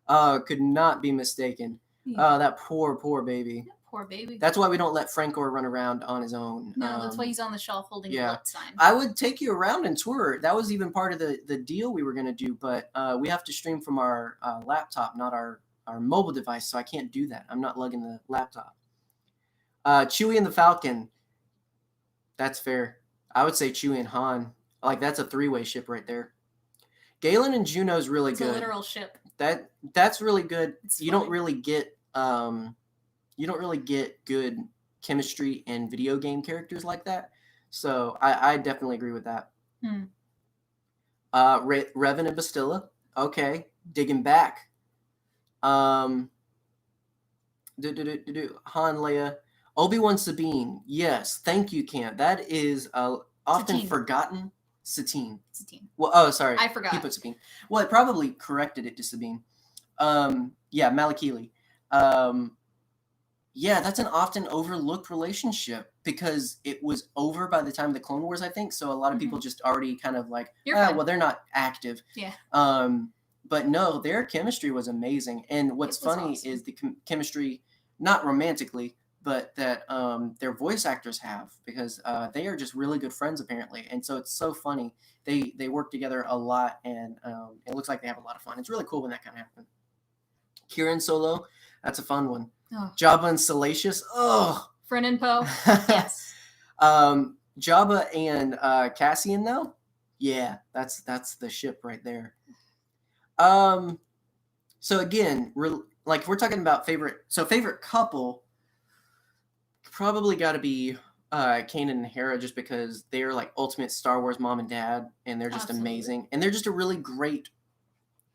[SPEAKER 1] could not be mistaken.
[SPEAKER 2] Yeah.
[SPEAKER 1] That poor baby.
[SPEAKER 2] Poor baby.
[SPEAKER 1] That's why we don't let Francor run around on his own.
[SPEAKER 2] No, that's why he's on the shelf holding the blood sign.
[SPEAKER 1] I would take you around and tour. That was even part of the deal we were going to do, but we have to stream from our laptop, not our mobile device, so I can't do that. I'm not lugging the laptop. Chewie and the Falcon. That's fair. I would say Chewie and Han. Like, that's a 3-way ship right there. Galen and Juno's really
[SPEAKER 2] It's
[SPEAKER 1] good.
[SPEAKER 2] a literal ship.
[SPEAKER 1] That's really good.
[SPEAKER 2] It's
[SPEAKER 1] You
[SPEAKER 2] funny.
[SPEAKER 1] don't really get good chemistry in video game characters like that. So I definitely agree with that. Revan and Bastilla. Okay. Digging back. Han, Leia. Obi-Wan, Sabine. Yes. Thank you, Cam. That is often
[SPEAKER 2] Satine.
[SPEAKER 1] forgotten. Satine.
[SPEAKER 2] Satine.
[SPEAKER 1] Well, oh, sorry.
[SPEAKER 2] I forgot.
[SPEAKER 1] He put Sabine. Well, it probably corrected it to Sabine. Yeah, Malakili. Yeah, that's an often overlooked relationship because it was over by the time of the Clone Wars, I think. So a lot of people just already kind of like,
[SPEAKER 2] You're fine.
[SPEAKER 1] well, they're not active.
[SPEAKER 2] Yeah.
[SPEAKER 1] but no, their chemistry was amazing. And what's
[SPEAKER 2] It was
[SPEAKER 1] funny
[SPEAKER 2] awesome.
[SPEAKER 1] is the chemistry, not romantically, but that their voice actors have, because they are just really good friends apparently. And so it's so funny. They work together a lot, and it looks like they have a lot of fun. It's really cool when that kind of happens. Kieran Solo, that's a fun one.
[SPEAKER 2] Oh.
[SPEAKER 1] Jabba and Salacious, oh.
[SPEAKER 2] Frin and Poe, yes.
[SPEAKER 1] Jabba and Cassian though, yeah, that's the ship right there. So again, like we're talking about favorite couple, probably got to be Kanan and Hera, just because they're like ultimate Star Wars mom and dad, and they're just
[SPEAKER 2] Absolutely.
[SPEAKER 1] amazing, and they're just a really great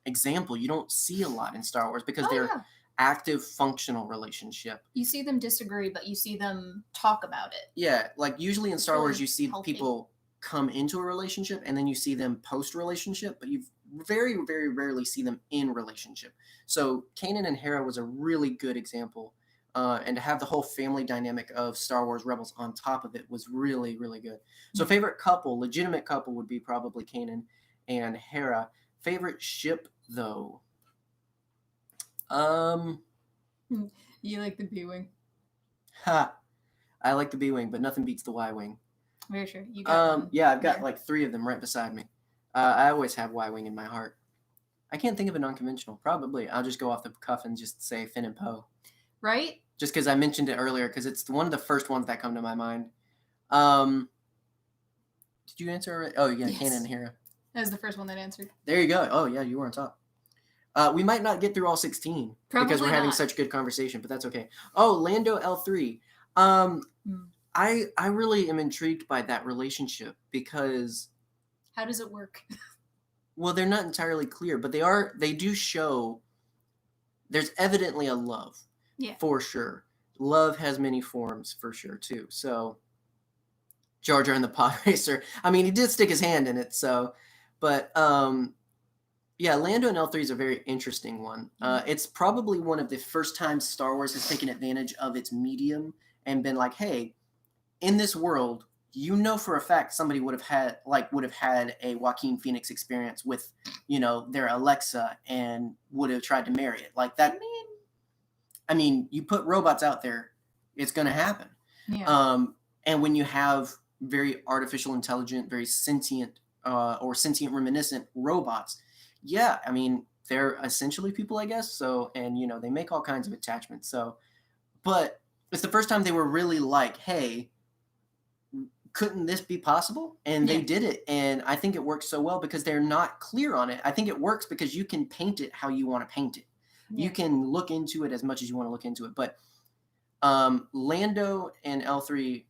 [SPEAKER 1] example you don't see a lot in Star Wars, because they're active, functional relationship.
[SPEAKER 2] You see them disagree, but you see them talk about it.
[SPEAKER 1] Yeah, like usually in Star
[SPEAKER 2] really
[SPEAKER 1] Wars you see
[SPEAKER 2] healthy.
[SPEAKER 1] people come into a relationship and then you see them post relationship, but you very, very rarely see them in relationship. So Kanan and Hera was a really good example, and to have the whole family dynamic of Star Wars Rebels on top of it was really, really good. So favorite couple, legitimate couple, would be probably Kanan and Hera. Favorite ship though,
[SPEAKER 2] you like the B-Wing?
[SPEAKER 1] Ha! I like the B-Wing, but nothing beats the Y-Wing.
[SPEAKER 2] Very sure. You got
[SPEAKER 1] yeah, I've got like 3 of them right beside me. I always have Y-Wing in my heart. I can't think of a non-conventional. Probably I'll just go off the cuff and just say Finn and Poe.
[SPEAKER 2] Right?
[SPEAKER 1] Just because I mentioned it earlier, because it's one of the first ones that come to my mind. Did you answer already? Oh, yeah, yes. Kanan and Hera.
[SPEAKER 2] That was the first one that answered.
[SPEAKER 1] There you go. Oh, yeah, you were on top. We might not get through all 16 because we're having such good conversation, but that's okay. Oh, Lando L3. I really am intrigued by that relationship, because
[SPEAKER 2] how does it work?
[SPEAKER 1] Well, they're not entirely clear, but they do show there's evidently a love.
[SPEAKER 2] Yeah.
[SPEAKER 1] For sure. Love has many forms for sure too. So Jar Jar and the Pod Racer. I mean, he did stick his hand in it, so but yeah, Lando and L3 is a very interesting one. It's probably one of the first times Star Wars has taken advantage of its medium and been like, hey, in this world, you know for a fact somebody would have had a Joaquin Phoenix experience with, their Alexa, and would have tried to marry it. Like that. I mean, you put robots out there, it's going to happen.
[SPEAKER 2] Yeah.
[SPEAKER 1] And when you have very artificial intelligent, very sentient, or sentient reminiscent robots, yeah, I mean, they're essentially people, I guess. So, and they make all kinds of attachments. So, but it's the first time they were really like, hey, couldn't this be possible? And they did it. And I think it works so well because they're not clear on it. I think it works because you can paint it how you want to paint it. Yeah. You can look into it as much as you want to look into it. But Lando and L3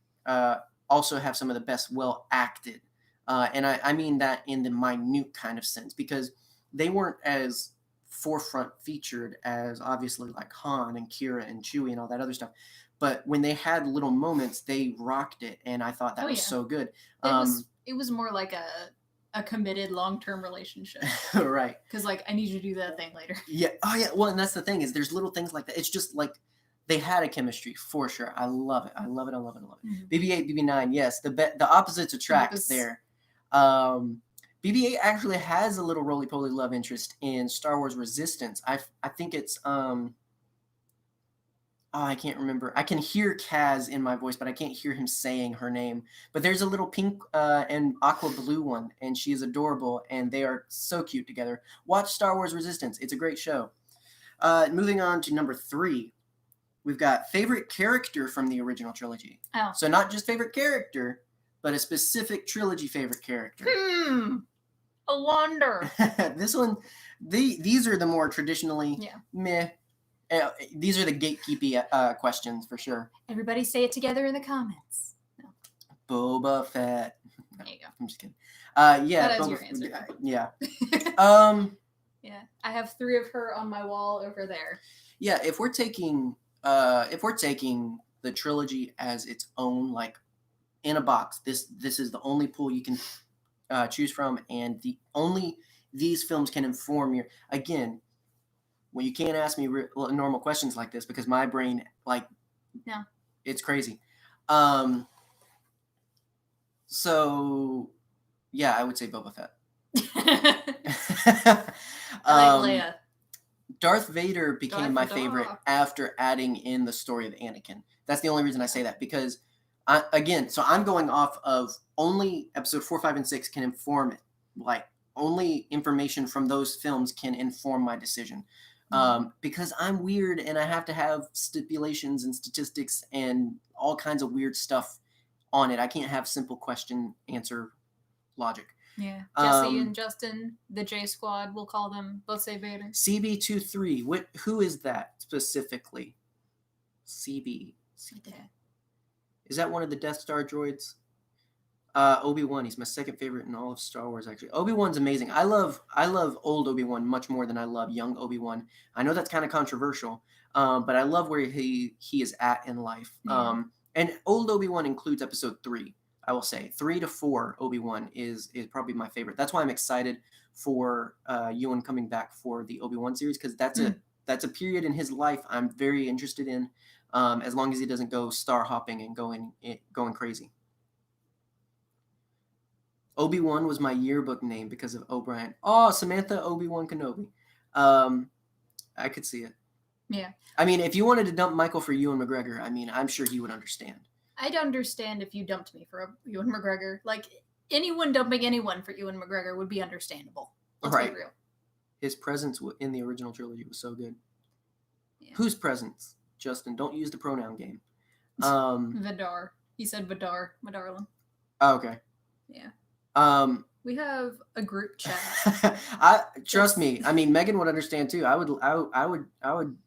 [SPEAKER 1] also have some of the best well acted. And I mean that in the minute kind of sense, because they weren't as forefront featured as obviously like Han and Kira and Chewie and all that other stuff. But when they had little moments, they rocked it, and I thought that was so good.
[SPEAKER 2] It was more like a committed long-term relationship.
[SPEAKER 1] Right.
[SPEAKER 2] Because, like, I need you to do that thing later.
[SPEAKER 1] Yeah. Oh, yeah. Well, and that's the thing, is there's little things like that. It's just like they had a chemistry for sure. I love it. I love it. I love it. I love it. Mm-hmm. BB-8, BB-9, yes. The opposites attract there. BB-8 actually has a little roly-poly love interest in Star Wars Resistance. I think it's I can't remember. I can hear Kaz in my voice, but I can't hear him saying her name. But there's a little pink and aqua blue one, and she is adorable, and they are so cute together. Watch Star Wars Resistance. It's a great show. Moving on to number 3, we've got favorite character from the original trilogy.
[SPEAKER 2] Oh.
[SPEAKER 1] So not just favorite character, but a specific trilogy favorite character.
[SPEAKER 2] A wonder.
[SPEAKER 1] This one, these are the more traditionally meh. These are the gatekeepy questions for sure.
[SPEAKER 2] Everybody say it together in the comments. No.
[SPEAKER 1] Boba Fett. No,
[SPEAKER 2] there you go.
[SPEAKER 1] I'm just kidding. Yeah.
[SPEAKER 2] That was your answer.
[SPEAKER 1] Yeah.
[SPEAKER 2] Yeah. I have 3 of her on my wall over there.
[SPEAKER 1] Yeah. If we're taking the trilogy as its own, like in a box, this is the only pool you can choose from, and these films can inform your, again. Well, you can't ask me normal questions like this because my brain, it's crazy. So, yeah, I would say Boba Fett.
[SPEAKER 2] I like Leia.
[SPEAKER 1] Darth Vader became my
[SPEAKER 2] Darth
[SPEAKER 1] favorite
[SPEAKER 2] Vader.
[SPEAKER 1] after adding in the story of Anakin. That's the only reason I say that, because so I'm going off of only episode 4, 5, and 6 can inform it. Like, only information from those films can inform my decision. Because I'm weird and I have to have stipulations and statistics and all kinds of weird stuff on it. I can't have simple question answer logic.
[SPEAKER 2] Yeah. Jesse and Justin, the J Squad, we'll call them, both say Vader.
[SPEAKER 1] CB23, who is that specifically? CB. Is that one of the Death Star droids? Obi-Wan, he's my second favorite in all of Star Wars, actually. Obi-Wan's amazing. I love old Obi-Wan much more than I love young Obi-Wan. I know that's kind of controversial, but I love where he is at in life.
[SPEAKER 2] Yeah.
[SPEAKER 1] And old Obi-Wan includes episode 3, I will say. 3 to 4 Obi-Wan is probably my favorite. That's why I'm excited for Ewan coming back for the Obi-Wan series, because that's a period in his life I'm very interested in, as long as he doesn't go star hopping and going crazy. Obi-Wan was my yearbook name because of O'Brien. Oh, Samantha Obi-Wan Kenobi. I could see it.
[SPEAKER 2] Yeah.
[SPEAKER 1] I mean, if you wanted to dump Michael for Ewan McGregor, I mean, I'm sure he would understand.
[SPEAKER 2] I'd understand if you dumped me for Ewan McGregor. Like, anyone dumping anyone for Ewan McGregor would be understandable. Let's be real.
[SPEAKER 1] His presence in the original trilogy was so good.
[SPEAKER 2] Yeah.
[SPEAKER 1] Whose presence? Justin, don't use the pronoun game.
[SPEAKER 2] Vidar. He said Vidar, my darling.
[SPEAKER 1] Oh, okay.
[SPEAKER 2] Yeah. We have a group chat.
[SPEAKER 1] Trust me. I mean, Megan would understand too. I would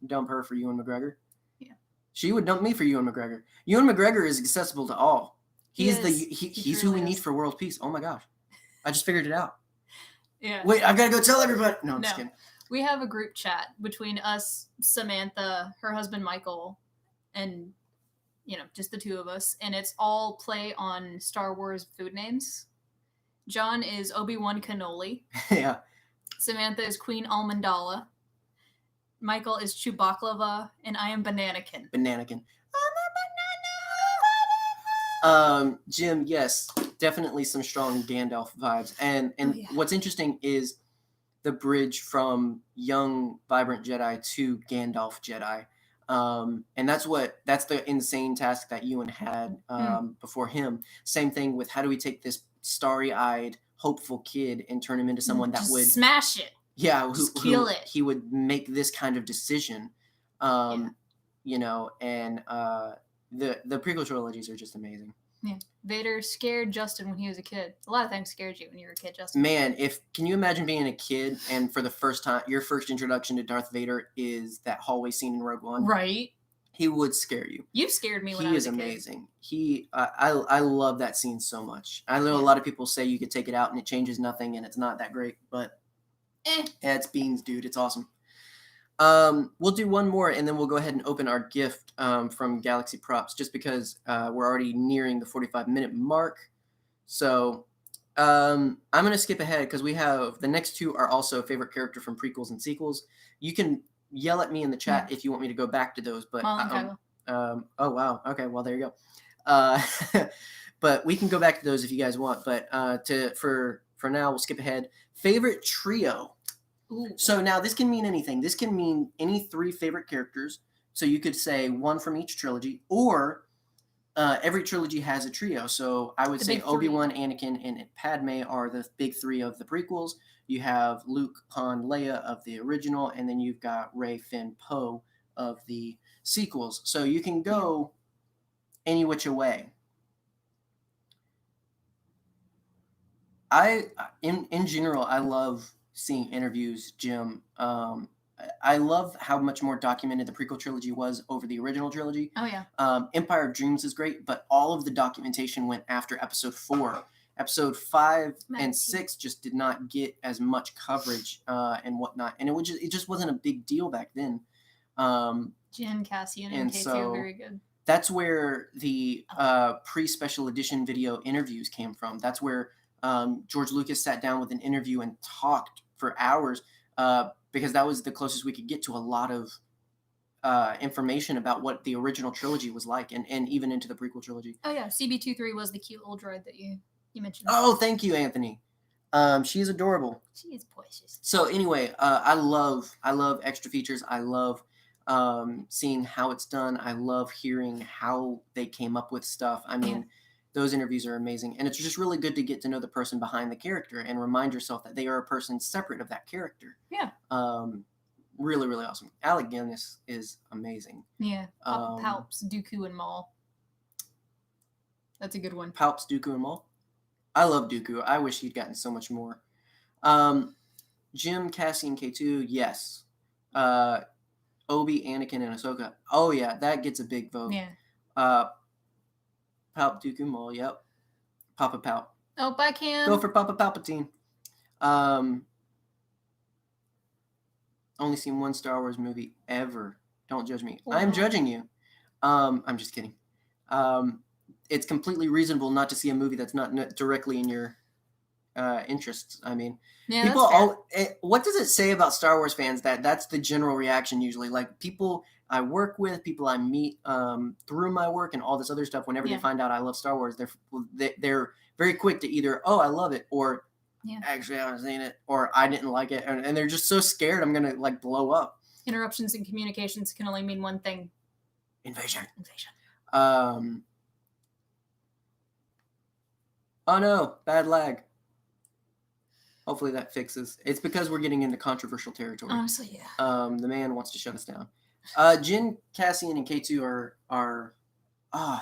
[SPEAKER 1] dump her for Ewan McGregor. Yeah. She would dump me for Ewan McGregor. Ewan McGregor is accessible to all. He's who we need for world peace. Oh my gosh. I just figured it out.
[SPEAKER 2] Yeah.
[SPEAKER 1] Wait, I gotta go tell everybody. No, I'm just kidding.
[SPEAKER 2] We have a group chat between us, Samantha, her husband Michael, and just the two of us, and it's all play on Star Wars food names. John is Obi-Wan Cannoli.
[SPEAKER 1] Yeah.
[SPEAKER 2] Samantha is Queen Almondala. Michael is Chewbacca, and I am Bananakin.
[SPEAKER 1] Bananakin. I'm a banana. Jim, yes, definitely some strong Gandalf vibes. And What's interesting is the bridge from young, vibrant Jedi to Gandalf Jedi. And that's the insane task that Ewan had before him. Same thing with how do we take this starry-eyed, hopeful kid and turn him into someone that would
[SPEAKER 2] smash it.
[SPEAKER 1] Yeah,
[SPEAKER 2] kill it.
[SPEAKER 1] He would make this kind of decision. The prequel trilogies are just amazing.
[SPEAKER 2] Yeah. Vader scared Justin when he was a kid. A lot of things scared you when you were a kid, Justin.
[SPEAKER 1] Man, can you imagine being a kid and for the first time, your first introduction to Darth Vader is that hallway scene in Rogue One?
[SPEAKER 2] Right.
[SPEAKER 1] He would scare you.
[SPEAKER 2] You've scared me when I was a kid.
[SPEAKER 1] He is amazing. I love that scene so much. I know a lot of people say you could take it out and it changes nothing and it's not that great, but it's beans, dude. It's awesome. We'll do one more and then we'll go ahead and open our gift from Galaxy Props, just because we're already nearing the 45-minute mark. So I'm going to skip ahead because we have the next two are also favorite character from prequels and sequels. You can yell at me in the chat if you want me to go back to those, but oh wow, okay, well there you go. But we can go back to those if you guys want, but for now we'll skip ahead. Favorite trio. Ooh. So now this can mean anything. This can mean any 3 favorite characters, so you could say one from each trilogy, or every trilogy has a trio. So I would say Obi-Wan, Anakin, and Padme are the big 3 of the prequels. You have Luke, Han, Leia of the original, and then you've got Rey, Finn, Poe of the sequels. So you can go any which way. In general, I love seeing interviews, Jim. I love how much more documented the prequel trilogy was over the original trilogy.
[SPEAKER 2] Oh, yeah.
[SPEAKER 1] Empire of Dreams is great, but all of the documentation went after episode 4. Episode 5 and 6 just did not get as much coverage and whatnot, and it just wasn't a big deal back then.
[SPEAKER 2] Jen, Cassian, and Casey are very good.
[SPEAKER 1] That's where the pre-special edition video interviews came from. That's where George Lucas sat down with an interview and talked for hours because that was the closest we could get to a lot of information about what the original trilogy was like, and even into the prequel trilogy.
[SPEAKER 2] Oh yeah, CB23 was the cute little droid that you mentioned.
[SPEAKER 1] Oh, thank you, Anthony. She is adorable.
[SPEAKER 2] She is precious.
[SPEAKER 1] So anyway, I love extra features. I love seeing how it's done. I love hearing how they came up with stuff. I mean, those interviews are amazing, and it's just really good to get to know the person behind the character and remind yourself that they are a person separate of that character.
[SPEAKER 2] Yeah.
[SPEAKER 1] Really, really awesome. Alec Guinness is amazing.
[SPEAKER 2] Yeah. Papa Palps, Dooku, and Maul. That's a good one.
[SPEAKER 1] Palps, Dooku, and Maul. I love Dooku. I wish he'd gotten so much more. Jim, Cassie, and K2, yes. Obi, Anakin, and Ahsoka. Oh yeah, that gets a big vote.
[SPEAKER 2] Yeah.
[SPEAKER 1] Palp, Dooku, Maul. Yep. Papa Palp.
[SPEAKER 2] Oh, bye, Cam.
[SPEAKER 1] Go for Papa Palpatine. Only seen one Star Wars movie ever. Don't judge me.
[SPEAKER 2] Oh,
[SPEAKER 1] I'm
[SPEAKER 2] no.
[SPEAKER 1] judging you. I'm just kidding. It's completely reasonable not to see a movie that's not directly in your interests. I mean,
[SPEAKER 2] Yeah,
[SPEAKER 1] people
[SPEAKER 2] that's fair.
[SPEAKER 1] what does it say about Star Wars fans that's the general reaction usually? Like people I work with, people I meet through my work and all this other stuff, whenever they find out I love Star Wars, they're very quick to either, oh, I love it, or actually I haven't seen it, or I didn't like it, and they're just so scared I'm gonna like blow up.
[SPEAKER 2] Interruptions in communications can only mean one thing.
[SPEAKER 1] Invasion. Oh no, bad lag. Hopefully that fixes. It's because we're getting into controversial territory.
[SPEAKER 2] Honestly, yeah.
[SPEAKER 1] The man wants to shut us down. Jin, Cassian, and K2 are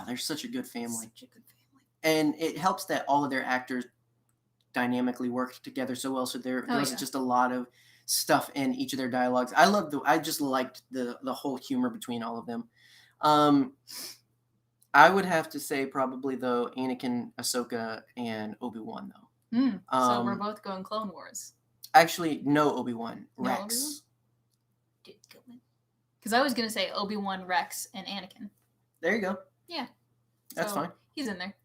[SPEAKER 1] they're such a good family.
[SPEAKER 2] Such a good family.
[SPEAKER 1] And it helps that all of their actors dynamically work together so well. So there was just a lot of stuff in each of their dialogues. I just liked the whole humor between all of them. I would have to say probably though Anakin, Ahsoka, and Obi-Wan though.
[SPEAKER 2] So we're both going Clone Wars.
[SPEAKER 1] Actually, no Obi-Wan. Rex.
[SPEAKER 2] Obi-Wan? Because I was going to say Obi-Wan, Rex, and Anakin.
[SPEAKER 1] There you go.
[SPEAKER 2] Yeah.
[SPEAKER 1] That's fine.
[SPEAKER 2] He's in there.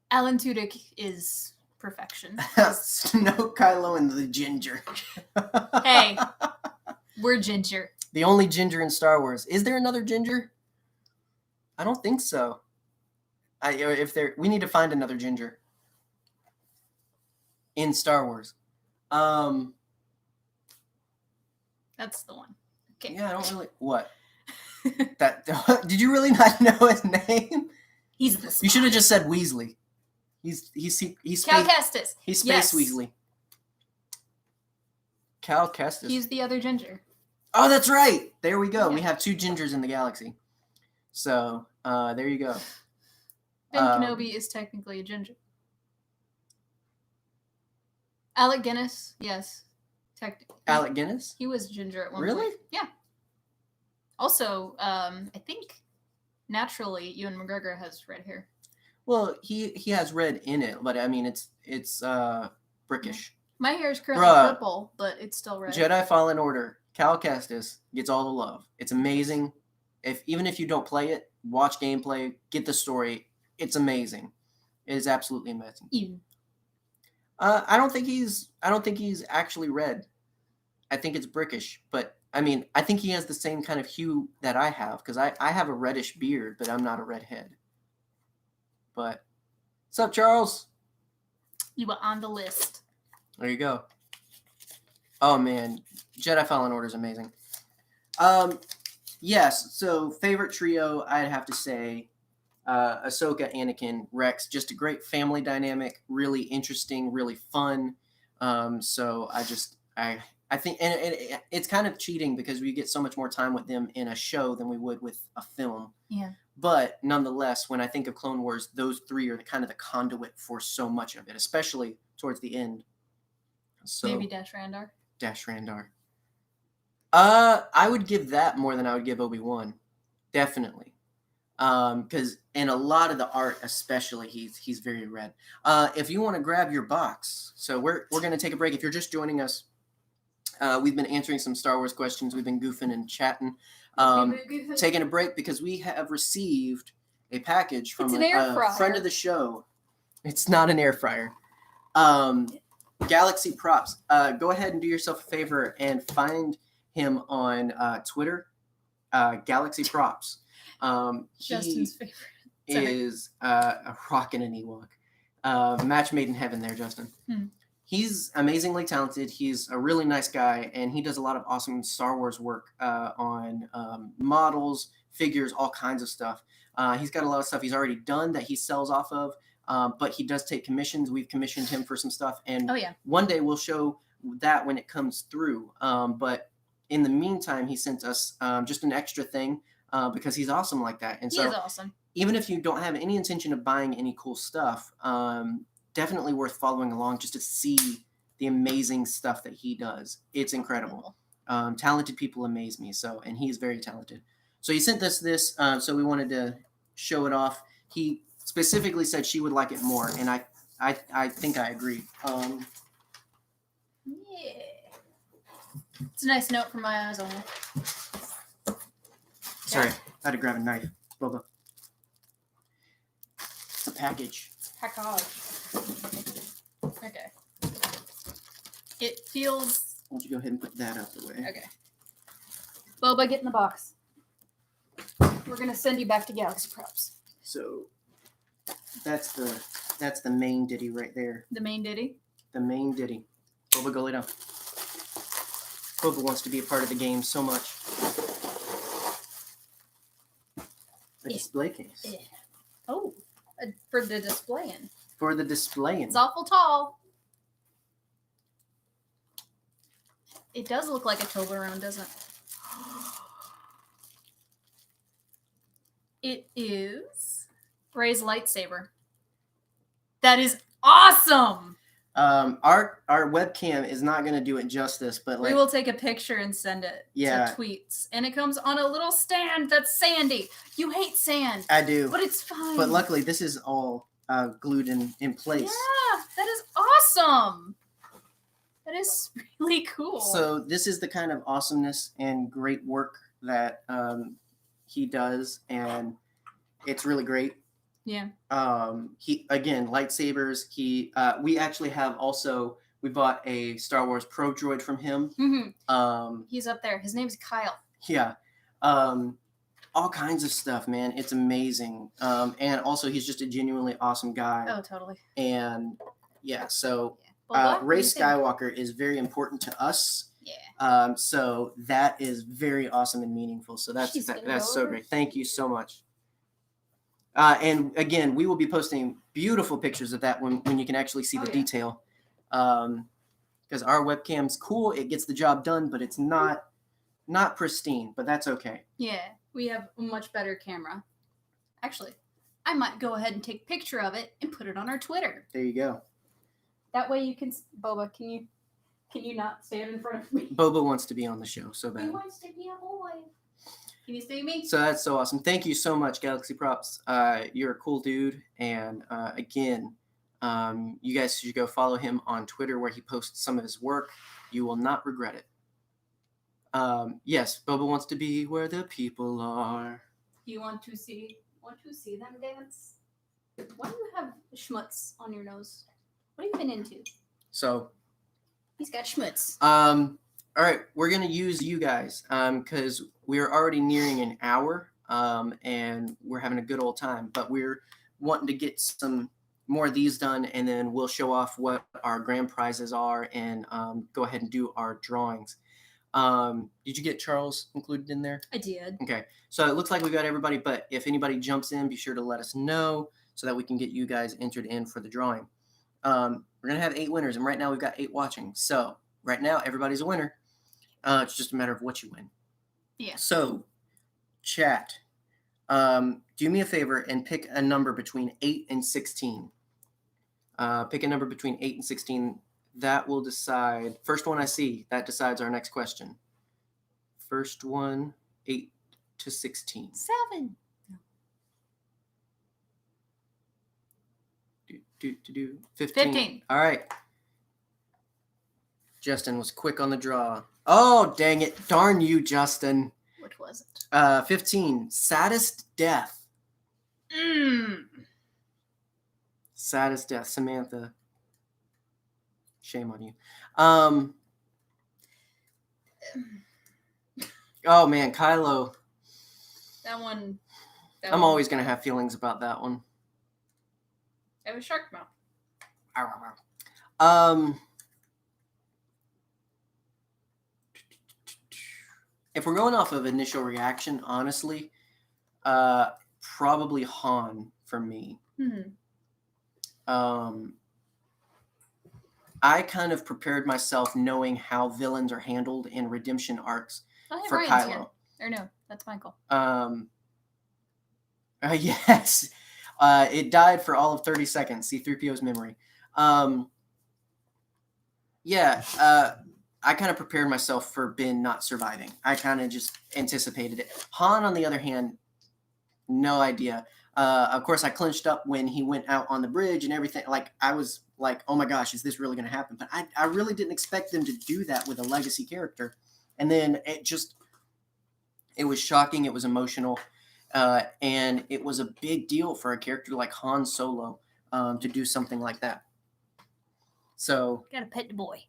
[SPEAKER 2] Alan Tudyk is perfection.
[SPEAKER 1] Snoke, Kylo, and the ginger.
[SPEAKER 2] Hey, we're ginger.
[SPEAKER 1] The only ginger in Star Wars. Is there another ginger? I don't think so. We need to find another ginger in Star Wars.
[SPEAKER 2] That's the one. Okay.
[SPEAKER 1] Yeah, I don't really. What? Did you really not know his name?
[SPEAKER 2] He's the spy.
[SPEAKER 1] You should have just said Weasley. He's
[SPEAKER 2] Cal Kestis.
[SPEAKER 1] He's Space Weasley. Cal Kestis.
[SPEAKER 2] He's the other ginger.
[SPEAKER 1] Oh, that's right. There we go. Yeah. We have two gingers in the galaxy. So there you go.
[SPEAKER 2] Ben Kenobi is technically a ginger. Alec Guinness, yes.
[SPEAKER 1] Alec Guinness?
[SPEAKER 2] He was ginger at one
[SPEAKER 1] point. Really?
[SPEAKER 2] Yeah. Also, I think naturally Ewan McGregor has red hair.
[SPEAKER 1] Well, he has red in it, but I mean it's brickish.
[SPEAKER 2] My hair is currently purple, but it's still red.
[SPEAKER 1] Jedi Fallen Order. Cal Kestis gets all the love. It's amazing. Even if you don't play it, watch gameplay, get the story. It's amazing. It is absolutely amazing.
[SPEAKER 2] Ewan.
[SPEAKER 1] I don't think he's actually red. I think it's brickish, but I mean, I think he has the same kind of hue that I have because I have a reddish beard, but I'm not a redhead. But what's up, Charles?
[SPEAKER 2] You were on the list.
[SPEAKER 1] There you go. Oh man, Jedi Fallen Order is amazing. Yes. So favorite trio, I'd have to say Ahsoka, Anakin, Rex. Just a great family dynamic. Really interesting. Really fun. So I think, and it's kind of cheating because we get so much more time with them in a show than we would with a film.
[SPEAKER 2] Yeah.
[SPEAKER 1] But nonetheless, when I think of Clone Wars, those three are kind of the conduit for so much of it, especially towards the end. So,
[SPEAKER 2] maybe Dash Randar.
[SPEAKER 1] Dash Randar. I would give that more than I would give Obi-Wan. Definitely. Because in a lot of the art, especially, he's very red. If you want to grab your box, so we're going to take a break. If you're just joining us, we've been answering some Star Wars questions. We've been goofing and chatting. Taking a break because we have received a package from a friend of the show. It's not an air fryer. Galaxy Props. Go ahead and do yourself a favor and find him on Twitter. Galaxy Props.
[SPEAKER 2] Justin's favorite.
[SPEAKER 1] Is a rock and an Ewok. Match made in heaven there, Justin. he's amazingly talented. He's a really nice guy, and he does a lot of awesome Star Wars work on models, figures, all kinds of stuff. He's got a lot of stuff he's already done that he sells off of, but he does take commissions. We've commissioned him for some stuff, and
[SPEAKER 2] Oh yeah.
[SPEAKER 1] one day we'll show that when it comes through. But in the meantime, he sent us just an extra thing because he's awesome like that. And
[SPEAKER 2] He
[SPEAKER 1] so
[SPEAKER 2] is awesome.
[SPEAKER 1] even if you don't have any intention of buying any cool stuff, definitely worth following along just to see the amazing stuff that he does. It's incredible. Talented people amaze me. So, and he is very talented. So he sent us this, so we wanted to show it off. He specifically said she would like it more, and I think I agree.
[SPEAKER 2] Yeah. It's a nice note for my eyes only.
[SPEAKER 1] Sorry, I had to grab a knife. Boba. It's a package.
[SPEAKER 2] Package. Okay. It feels.
[SPEAKER 1] Why don't you go ahead and put that out the way?
[SPEAKER 2] Okay. Boba, get in the box. We're gonna send you back to Galaxy Props.
[SPEAKER 1] So that's the main ditty right there.
[SPEAKER 2] The main ditty.
[SPEAKER 1] The main ditty. Boba, go lay down. Boba wants to be a part of the game so much. A display case.
[SPEAKER 2] Yeah. Oh, for the displaying.
[SPEAKER 1] For the displaying.
[SPEAKER 2] It's awful tall. It does look like a Toblerone, doesn't it? It is Rey's lightsaber. That is awesome.
[SPEAKER 1] Our webcam is not going to do it justice, but like
[SPEAKER 2] We will take a picture and send it
[SPEAKER 1] Yeah.
[SPEAKER 2] to tweets. And it comes on a little stand that's sandy. You hate sand,
[SPEAKER 1] I do.
[SPEAKER 2] but it's fine.
[SPEAKER 1] But luckily, this is all glued in place.
[SPEAKER 2] Yeah, that is awesome. That is really cool.
[SPEAKER 1] So this is the kind of awesomeness and great work that he does, and it's really great.
[SPEAKER 2] Yeah.
[SPEAKER 1] He again lightsabers. We actually have also we bought a Star Wars Pro droid from him.
[SPEAKER 2] Mm-hmm. He's up there. His name's Kyle.
[SPEAKER 1] Yeah. All kinds of stuff, man. It's amazing. And also he's just a genuinely awesome guy.
[SPEAKER 2] Oh, totally.
[SPEAKER 1] And yeah, so
[SPEAKER 2] Well, what
[SPEAKER 1] Rey
[SPEAKER 2] do you think?
[SPEAKER 1] Skywalker is very important to us.
[SPEAKER 2] Yeah.
[SPEAKER 1] So that is very awesome and meaningful. So that's
[SPEAKER 2] She's gonna
[SPEAKER 1] that's
[SPEAKER 2] go
[SPEAKER 1] so
[SPEAKER 2] over.
[SPEAKER 1] great. Thank you so much. And again, we will be posting beautiful pictures of that when you can actually see the
[SPEAKER 2] yeah.
[SPEAKER 1] detail. Because our webcam's cool, it gets the job done, but it's not pristine. But that's okay.
[SPEAKER 2] Yeah, we have a much better camera. Actually, I might go ahead and take a picture of it and put it on our Twitter.
[SPEAKER 1] There you go.
[SPEAKER 2] That way you can. Boba, can you not stand in front of me?
[SPEAKER 1] Boba wants to be on the show so
[SPEAKER 2] He
[SPEAKER 1] bad.
[SPEAKER 2] wants to be a boy. Can you see me?
[SPEAKER 1] So that's so awesome. Thank you so much, Galaxy Props. You're a cool dude. And again, you guys should go follow him on Twitter where he posts some of his work. You will not regret it. Yes, Boba wants to be where the people are.
[SPEAKER 2] You want to see them dance? Why do you have schmutz on your nose? What have you been into?
[SPEAKER 1] So,
[SPEAKER 2] He's got schmutz.
[SPEAKER 1] all right, we're going to use you guys because we're already nearing an hour and we're having a good old time. But we're wanting to get some more of these done, and then we'll show off what our grand prizes are and go ahead and do our drawings. Did you get Charles included in there?
[SPEAKER 2] I did.
[SPEAKER 1] Okay, so it looks like we got everybody, but if anybody jumps in, be sure to let us know so that we can get you guys entered in for the drawing. We're going to have 8 winners, and right now we've got 8 watching. So right now, everybody's a winner. It's just a matter of what you win.
[SPEAKER 2] Yeah.
[SPEAKER 1] So, chat, do me a favor and pick a number between 8 and 16. Pick a number between 8 and 16. That will decide. First one I see, that decides our next question. First one, 8 to 16.
[SPEAKER 2] 7.
[SPEAKER 1] 15.
[SPEAKER 2] 15.
[SPEAKER 1] All right. Justin was quick on the draw. Oh, dang it. Darn you, Justin.
[SPEAKER 2] What was it?
[SPEAKER 1] 15. Saddest death. Saddest death. Samantha. Shame on you. Oh, man. Kylo.
[SPEAKER 2] That one.
[SPEAKER 1] I'm always going to have feelings about that one.
[SPEAKER 2] It was shark mouth.
[SPEAKER 1] if we're going off of initial reaction, honestly, probably Han for me. I kind of prepared myself knowing how villains are handled in redemption arcs for
[SPEAKER 2] Ryan's
[SPEAKER 1] Kylo.
[SPEAKER 2] here. Or no, that's Michael.
[SPEAKER 1] Yes. It died for all of 30 seconds. C-3PO's memory. I kind of prepared myself for Ben not surviving. I kind of just anticipated it. Han, on the other hand, no idea. Of course, I clenched up when he went out on the bridge and everything. Like, I was like, oh my gosh, is this really going to happen? But I really didn't expect them to do that with a legacy character. And then it was shocking. It was emotional. And it was a big deal for a character like Han Solo to do something like that. So
[SPEAKER 2] gotta pet the boy.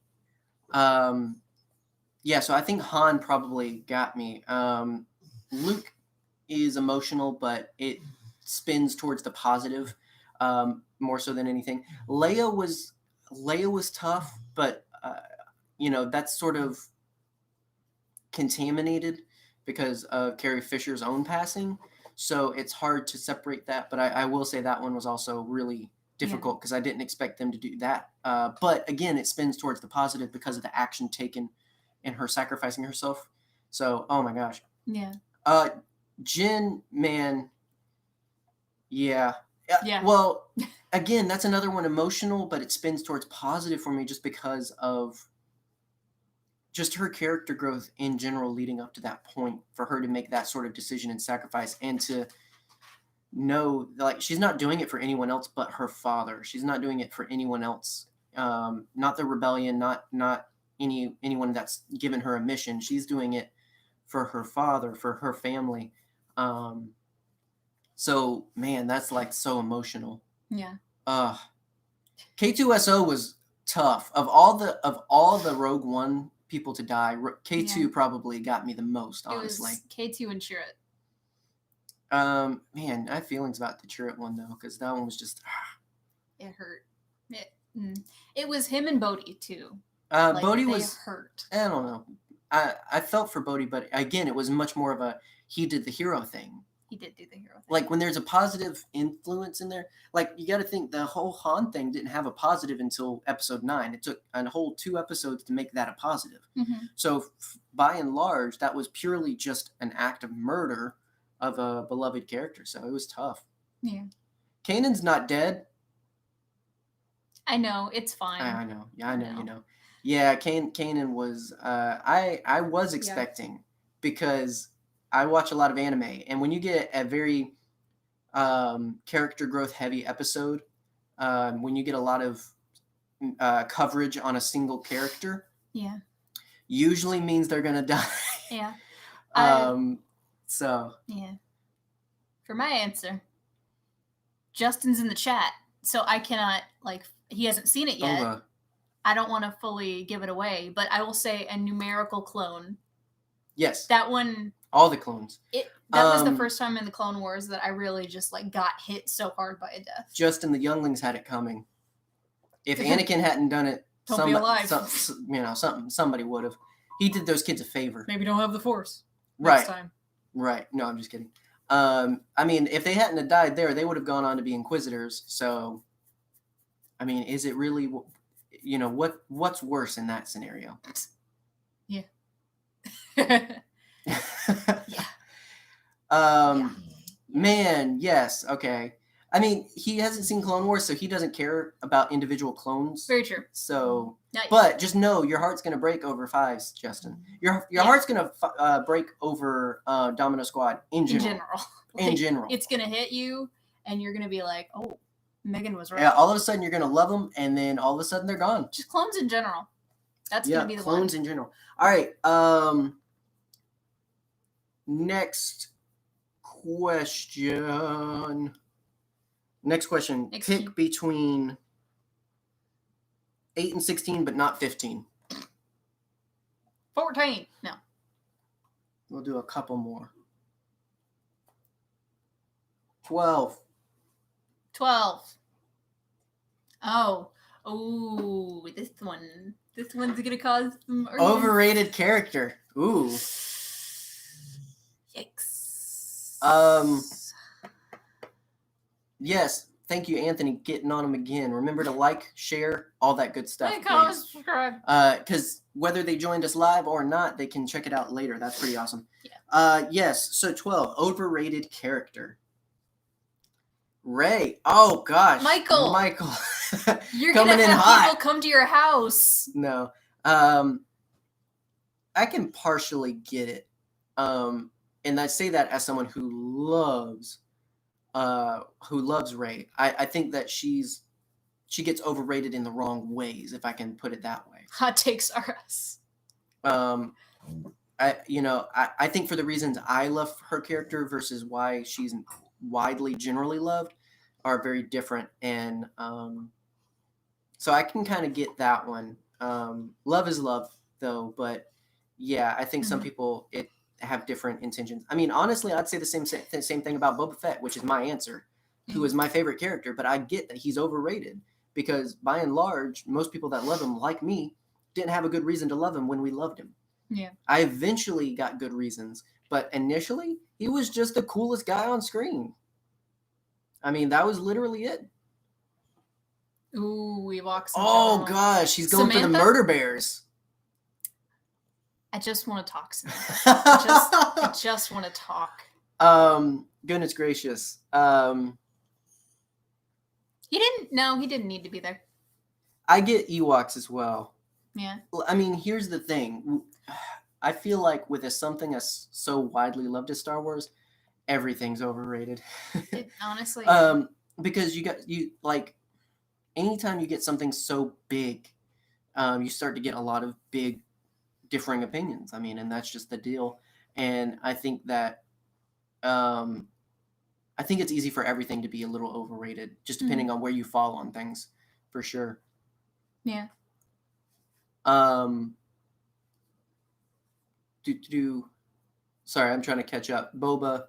[SPEAKER 1] Yeah, so I think Han probably got me. Luke is emotional, but it spins towards the positive more so than anything. Leia was tough, but that's sort of contaminated because of Carrie Fisher's own passing. So it's hard to separate that, but I will say that one was also really difficult because I didn't expect them to do that. But again, it spins towards the positive because of the action taken and her sacrificing herself. So, oh my gosh.
[SPEAKER 2] Yeah.
[SPEAKER 1] Jin, man. Yeah.
[SPEAKER 2] Yeah.
[SPEAKER 1] Well, again, that's another one emotional, but it spins towards positive for me just because of just her character growth in general leading up to that point for her to make that sort of decision and sacrifice and to know, like, she's not doing it for anyone else but her father. She's not doing it for anyone else. Not the rebellion, not anyone that's given her a mission. She's doing it for her father, for her family. So man, that's like so emotional.
[SPEAKER 2] Yeah.
[SPEAKER 1] K2SO was tough. Of all the Rogue One people to die, K2 probably got me the most, honestly.
[SPEAKER 2] It was K2 and Chirrut.
[SPEAKER 1] Man, I have feelings about the Chirrut one though, because that one was just
[SPEAKER 2] it hurt. It was him and Bodhi too.
[SPEAKER 1] Bodhi was
[SPEAKER 2] hurt.
[SPEAKER 1] I don't know. I felt for Bodhi, but again, it was much more of a he did the hero thing.
[SPEAKER 2] He did do the hero thing.
[SPEAKER 1] Like when there's a positive influence in there, like you got to think the whole Han thing didn't have a positive until episode 9. It took a whole 2 episodes to make that a positive.
[SPEAKER 2] Mm-hmm.
[SPEAKER 1] So by and large, that was purely just an act of murder of a beloved character. So it was tough.
[SPEAKER 2] Yeah.
[SPEAKER 1] Kanan's not dead.
[SPEAKER 2] I know, it's fine.
[SPEAKER 1] I know. Yeah, I know. You know. Yeah, Kanan was. I was expecting because I watch a lot of anime, and when you get a very character growth heavy episode, when you get a lot of coverage on a single character, usually means they're gonna die.
[SPEAKER 2] Yeah.
[SPEAKER 1] So.
[SPEAKER 2] Yeah. For my answer, Justin's in the chat, so I cannot he hasn't seen it yet. I don't want to fully give it away, but I will say a numerical clone.
[SPEAKER 1] Yes.
[SPEAKER 2] That one.
[SPEAKER 1] All the clones.
[SPEAKER 2] That was the first time in the Clone Wars that I really just got hit so hard by a death.
[SPEAKER 1] Justin, the younglings had it coming. If Anakin hadn't done it, somebody would have. He did those kids a favor.
[SPEAKER 2] Maybe don't have the Force.
[SPEAKER 1] Right.
[SPEAKER 2] Next time. Right.
[SPEAKER 1] No, I'm just kidding. I mean, if they hadn't have died there, they would have gone on to be Inquisitors. So, I mean, is it really, what's worse in that scenario?
[SPEAKER 2] Yeah.
[SPEAKER 1] Man, yes, okay. I mean, he hasn't seen Clone Wars, so he doesn't care about individual clones.
[SPEAKER 2] Very true.
[SPEAKER 1] So, but just know your heart's gonna break over 5s, Justin. Your heart's gonna break over Domino Squad in general. In general,
[SPEAKER 2] it's gonna hit you, and you're gonna be like, "Oh, Megan was right."
[SPEAKER 1] Yeah, all of a sudden you're gonna love them, and then all of a sudden they're gone.
[SPEAKER 2] Just clones in general. That's gonna be the
[SPEAKER 1] clones
[SPEAKER 2] one.
[SPEAKER 1] In general. All right. Next question. Pick between 8 and 16, but not 15.
[SPEAKER 2] 14. No.
[SPEAKER 1] We'll do a couple more. 12.
[SPEAKER 2] 12. Oh, this one's gonna cause some
[SPEAKER 1] overrated character. Ooh.
[SPEAKER 2] Yikes.
[SPEAKER 1] Yes. Thank you, Anthony, getting on them again. Remember to like, share, all that good stuff,
[SPEAKER 2] Like, comment,
[SPEAKER 1] please.
[SPEAKER 2] subscribe.
[SPEAKER 1] Because whether they joined us live or not, they can check it out later. That's pretty awesome.
[SPEAKER 2] Yeah.
[SPEAKER 1] Yes. So 12, overrated character. Ray. Oh gosh.
[SPEAKER 2] Michael. You're
[SPEAKER 1] coming
[SPEAKER 2] gonna
[SPEAKER 1] in
[SPEAKER 2] have
[SPEAKER 1] hot.
[SPEAKER 2] people come to your house.
[SPEAKER 1] No. I can partially get it. And I say that as someone who loves Ray. I think that she gets overrated in the wrong ways, if I can put it that way.
[SPEAKER 2] Hot takes are us.
[SPEAKER 1] I think for the reasons I love her character versus why she's widely generally loved are very different, and so I can kind of get that one. Love is love, though, but yeah, I think some people have different intentions. I mean, honestly, I'd say the same thing about Boba Fett, which is my answer, who is my favorite character, but I get that he's overrated because by and large, most people that love him, like me, didn't have a good reason to love him when we loved him.
[SPEAKER 2] Yeah.
[SPEAKER 1] I eventually got good reasons, but initially, he was just the coolest guy on screen. I mean, that was literally it.
[SPEAKER 2] Ooh, we walk.
[SPEAKER 1] Oh gosh, he's going
[SPEAKER 2] Samantha?
[SPEAKER 1] for the murder bears.
[SPEAKER 2] I just want to talk, Samantha. I just want to talk.
[SPEAKER 1] Goodness gracious.
[SPEAKER 2] He didn't need to be there.
[SPEAKER 1] I get Ewoks as well.
[SPEAKER 2] Yeah.
[SPEAKER 1] I mean, here's the thing. I feel like with something as so widely loved as Star Wars, everything's overrated.
[SPEAKER 2] Honestly.
[SPEAKER 1] Because you anytime you get something so big, you start to get a lot of big differing opinions. I mean, and that's just the deal. And I think that I think it's easy for everything to be a little overrated, just depending on where you fall on things, for sure.
[SPEAKER 2] Yeah.
[SPEAKER 1] Sorry, I'm trying to catch up. Boba.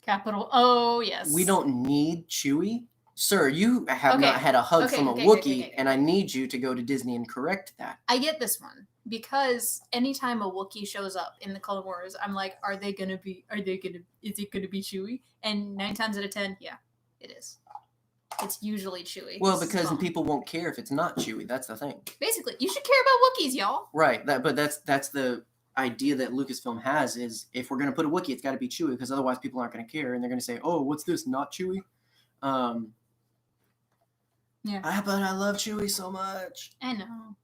[SPEAKER 2] Capital. Oh, yes.
[SPEAKER 1] We don't need Chewie. Sir, you have not had a hug from a Wookiee, and I need you to go to Disney and correct that.
[SPEAKER 2] I get this one because anytime a Wookiee shows up in the Clone Wars, I'm like, is it gonna be Chewie? And 9 times out of 10, yeah, it is. It's usually Chewie.
[SPEAKER 1] Well, because people won't care if it's not Chewie. That's the thing.
[SPEAKER 2] Basically, you should care about Wookiees, y'all.
[SPEAKER 1] Right. But that's the idea that Lucasfilm has is if we're gonna put a Wookiee, it's got to be Chewie because otherwise people aren't gonna care and they're gonna say, "Oh, what's this? Not Chewie."
[SPEAKER 2] Yeah.
[SPEAKER 1] But I love Chewie so much.
[SPEAKER 2] I know.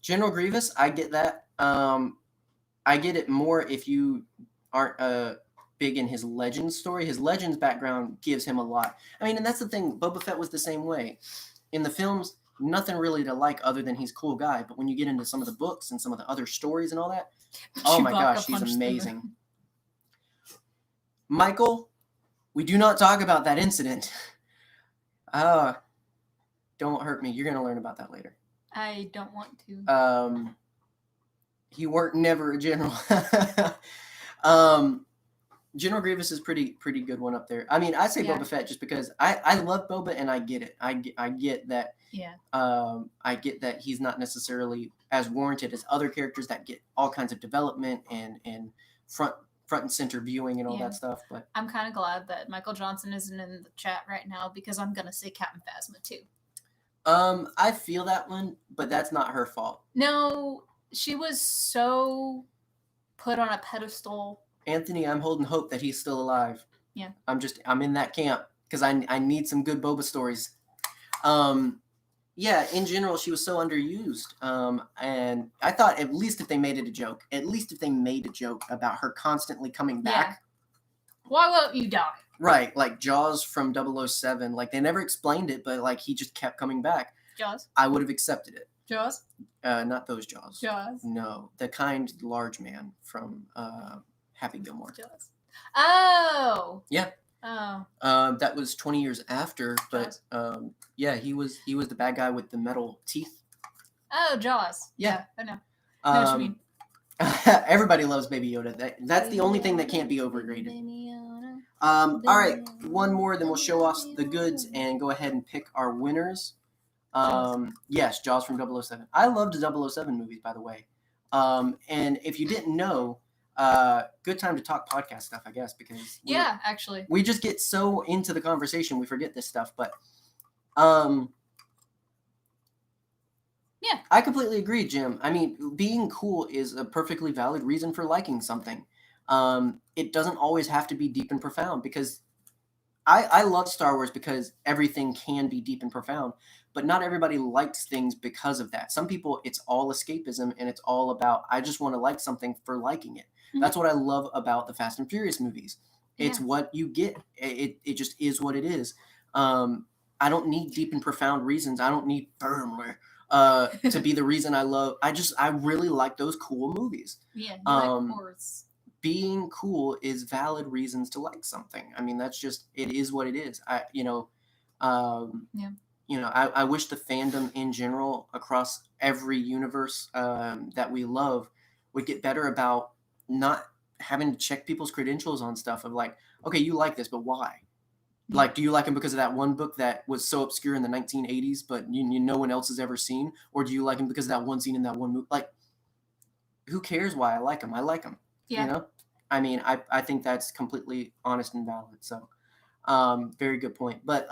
[SPEAKER 1] General Grievous, I get that. I get it more if you aren't big in his Legends story. His Legends background gives him a lot. I mean, and that's the thing. Boba Fett was the same way. In the films, nothing really to like other than he's a cool guy. But when you get into some of the books and some of the other stories and all that, oh my gosh, he's amazing. Michael, we do not talk about that incident. Don't hurt me. You're going to learn about that later.
[SPEAKER 2] I don't want to.
[SPEAKER 1] He weren't never a general. General Grievous is pretty good one up there. I mean, I say Boba Fett just because I love Boba and I get it. I get that.
[SPEAKER 2] Yeah.
[SPEAKER 1] I get that he's not necessarily as warranted as other characters that get all kinds of development and front and center viewing and all that stuff. But
[SPEAKER 2] I'm kind of glad that Michael Johnson isn't in the chat right now because I'm gonna say Captain Phasma too.
[SPEAKER 1] I feel that one, but that's not her fault.
[SPEAKER 2] No, she was so put on a pedestal.
[SPEAKER 1] Anthony, I'm holding hope that he's still alive.
[SPEAKER 2] Yeah.
[SPEAKER 1] I'm in that camp because I need some good Boba stories. Yeah, in general, she was so underused. And I thought at least if they made it a joke, about her constantly coming back.
[SPEAKER 2] Yeah. Why won't you die?
[SPEAKER 1] Right, like Jaws from 007. Like, they never explained it, but, like, he just kept coming back.
[SPEAKER 2] Jaws?
[SPEAKER 1] I would have accepted it.
[SPEAKER 2] Jaws?
[SPEAKER 1] Not those Jaws.
[SPEAKER 2] Jaws?
[SPEAKER 1] No, the kind large man from Happy Gilmore.
[SPEAKER 2] Jaws. Oh!
[SPEAKER 1] Yeah.
[SPEAKER 2] Oh.
[SPEAKER 1] That was 20 years after, but yeah, he was the bad guy with the metal teeth.
[SPEAKER 2] Oh, Jaws.
[SPEAKER 1] Yeah.
[SPEAKER 2] I know. I know what you mean.
[SPEAKER 1] Everybody loves Baby Yoda. That's the only thing that can't be overrated. All right, one more, then we'll show off the goods and go ahead and pick our winners. Yes, Jaws from 007. I loved 007 movies, by the way. And if you didn't know, good time to talk podcast stuff, I guess, because
[SPEAKER 2] actually,
[SPEAKER 1] we just get so into the conversation we forget this stuff. But
[SPEAKER 2] yeah,
[SPEAKER 1] I completely agree, Jim. I mean, being cool is a perfectly valid reason for liking something. It doesn't always have to be deep and profound, because I love Star Wars because everything can be deep and profound, but not everybody likes things because of that. Some people, it's all escapism, and it's all about, I just want to like something for liking it. That's what I love about the Fast and Furious movies. It's what you get. It just is what it is. I don't need deep and profound reasons. I don't need firmware to be the reason I love. I really like those cool movies.
[SPEAKER 2] Yeah, you like horse.
[SPEAKER 1] Being cool is valid reasons to like something. I mean, that's just, it is what it is. I wish the fandom in general across every universe that we love would get better about not having to check people's credentials on stuff of like, okay, you like this, but why? Like, do you like him because of that one book that was so obscure in the 1980s, but no one else has ever seen? Or do you like him because of that one scene in that one movie? Like, who cares why I like him? I like him.
[SPEAKER 2] Yeah.
[SPEAKER 1] You know? I mean, I think that's completely honest and valid. So, very good point. But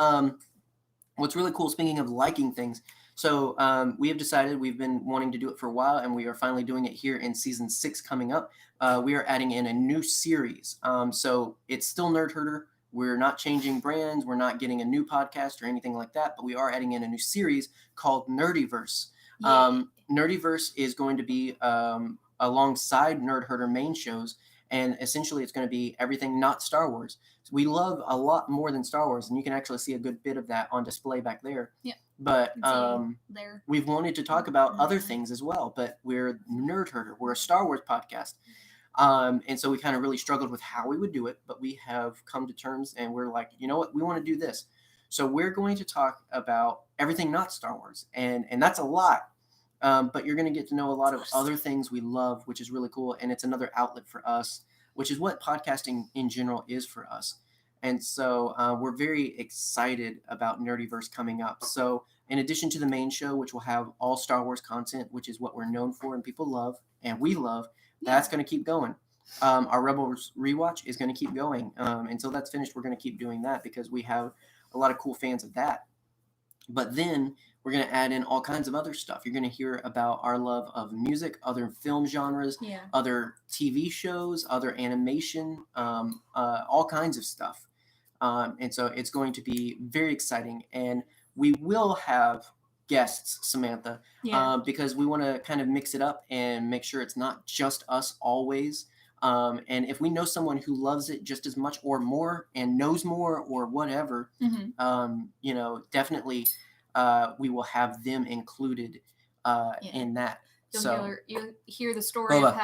[SPEAKER 1] what's really cool, speaking of liking things, so we have decided, we've been wanting to do it for a while, and we are finally doing it here in season 6 coming up. We are adding in a new series. So it's still Nerdherder. We're not changing brands. We're not getting a new podcast or anything like that, but we are adding in a new series called Nerdyverse. Nerdyverse is going to be alongside Nerdherder main shows, and essentially it's going to be everything not Star Wars. So we love a lot more than Star Wars, and you can actually see a good bit of that on display back there.
[SPEAKER 2] Yeah.
[SPEAKER 1] But
[SPEAKER 2] there.
[SPEAKER 1] We've wanted to talk about other things as well, but we're Nerdherder. We're a Star Wars podcast. And so we kind of really struggled with how we would do it, but we have come to terms, and we're like, you know what, we want to do this. So we're going to talk about everything not Star Wars, and that's a lot. But you're going to get to know a lot of other things we love, which is really cool. And it's another outlet for us, which is what podcasting in general is for us. And so we're very excited about Nerdyverse coming up. So in addition to the main show, which will have all Star Wars content, which is what we're known for and people love and we love, that's going to keep going. Our Rebels rewatch is going to keep going. Until that's finished, we're going to keep doing that because we have a lot of cool fans of that. But then we're going to add in all kinds of other stuff. You're going to hear about our love of music, other film genres, other TV shows, other animation, all kinds of stuff. And so it's going to be very exciting. And we will have guests, Samantha, because we want to kind of mix it up and make sure it's not just us always. And if we know someone who loves it just as much or more and knows more or whatever, definitely we will have them included in that.
[SPEAKER 2] You'll hear the story
[SPEAKER 1] Boba,
[SPEAKER 2] of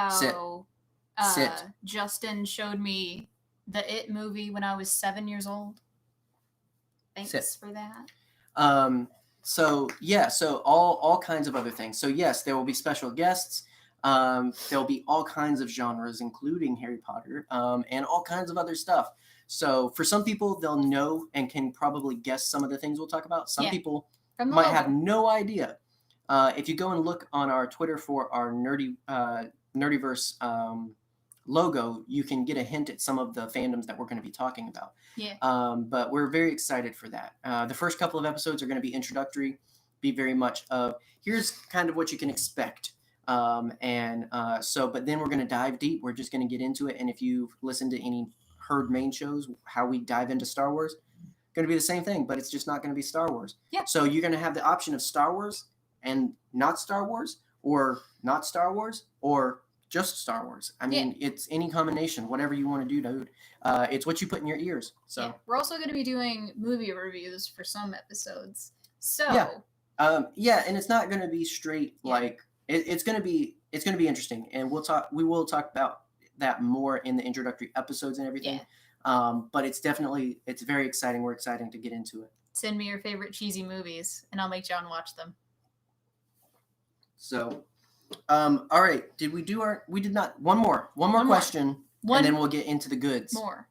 [SPEAKER 2] how Justin showed me the It movie when I was 7 years old. Thanks for that.
[SPEAKER 1] So all kinds of other things. So yes, there will be special guests. There'll be all kinds of genres, including Harry Potter, and all kinds of other stuff. So for some people, they'll know and can probably guess some of the things we'll talk about. Some people might have no idea. If you go and look on our Twitter for our Nerdyverse logo, you can get a hint at some of the fandoms that we're going to be talking about. But we're very excited for that. The first couple of episodes are going to be introductory, be very much of here's kind of what you can expect. But then we're going to dive deep. We're just going to get into it. And if you've listened to heard main shows, how we dive into Star Wars, going to be the same thing, but it's just not going to be Star Wars. So you're going to have the option of Star Wars and not Star Wars, or not Star Wars, or just Star Wars. I mean, it's any combination, whatever you want to do, dude. It's what you put in your ears. So
[SPEAKER 2] we're also going to be doing movie reviews for some episodes. So
[SPEAKER 1] and it's not going to be straight like it's going to be interesting, and we will talk about that more in the introductory episodes and everything. But it's very exciting. We're excited to get into it.
[SPEAKER 2] Send me your favorite cheesy movies, and I'll make John watch them.
[SPEAKER 1] So, all right. We did not. One more question, and then we'll get into the goods.
[SPEAKER 2] More.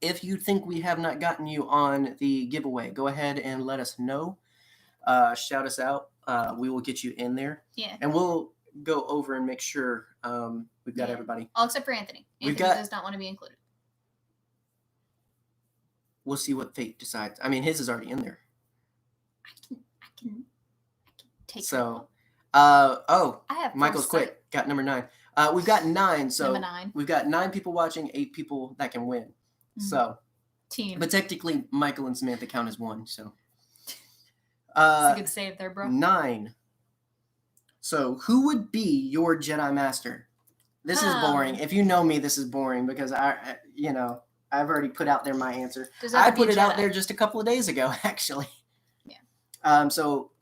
[SPEAKER 1] If you think we have not gotten you on the giveaway, go ahead and let us know. Shout us out. We will get you in there.
[SPEAKER 2] Yeah.
[SPEAKER 1] And we'll go over and make sure we've got everybody.
[SPEAKER 2] All except for Anthony.
[SPEAKER 1] We've
[SPEAKER 2] Anthony
[SPEAKER 1] got-
[SPEAKER 2] does not want to be included.
[SPEAKER 1] We'll see what fate decides. I mean, his is already in there.
[SPEAKER 2] I can take
[SPEAKER 1] So,
[SPEAKER 2] I have
[SPEAKER 1] Michael's
[SPEAKER 2] foresight.
[SPEAKER 1] quick. Got number 9. We've got 9. So
[SPEAKER 2] Number 9.
[SPEAKER 1] we've got 9 people watching, 8 people that can win.
[SPEAKER 2] Mm-hmm.
[SPEAKER 1] So,
[SPEAKER 2] team.
[SPEAKER 1] but technically, Michael and Samantha count as 1. So,
[SPEAKER 2] It's a good save there, bro.
[SPEAKER 1] 9. So, who would be your Jedi Master? This is boring. If you know me, this is boring because I've already put out there my answer. I put it out there just a couple of days ago, actually.
[SPEAKER 2] Yeah.
[SPEAKER 1] So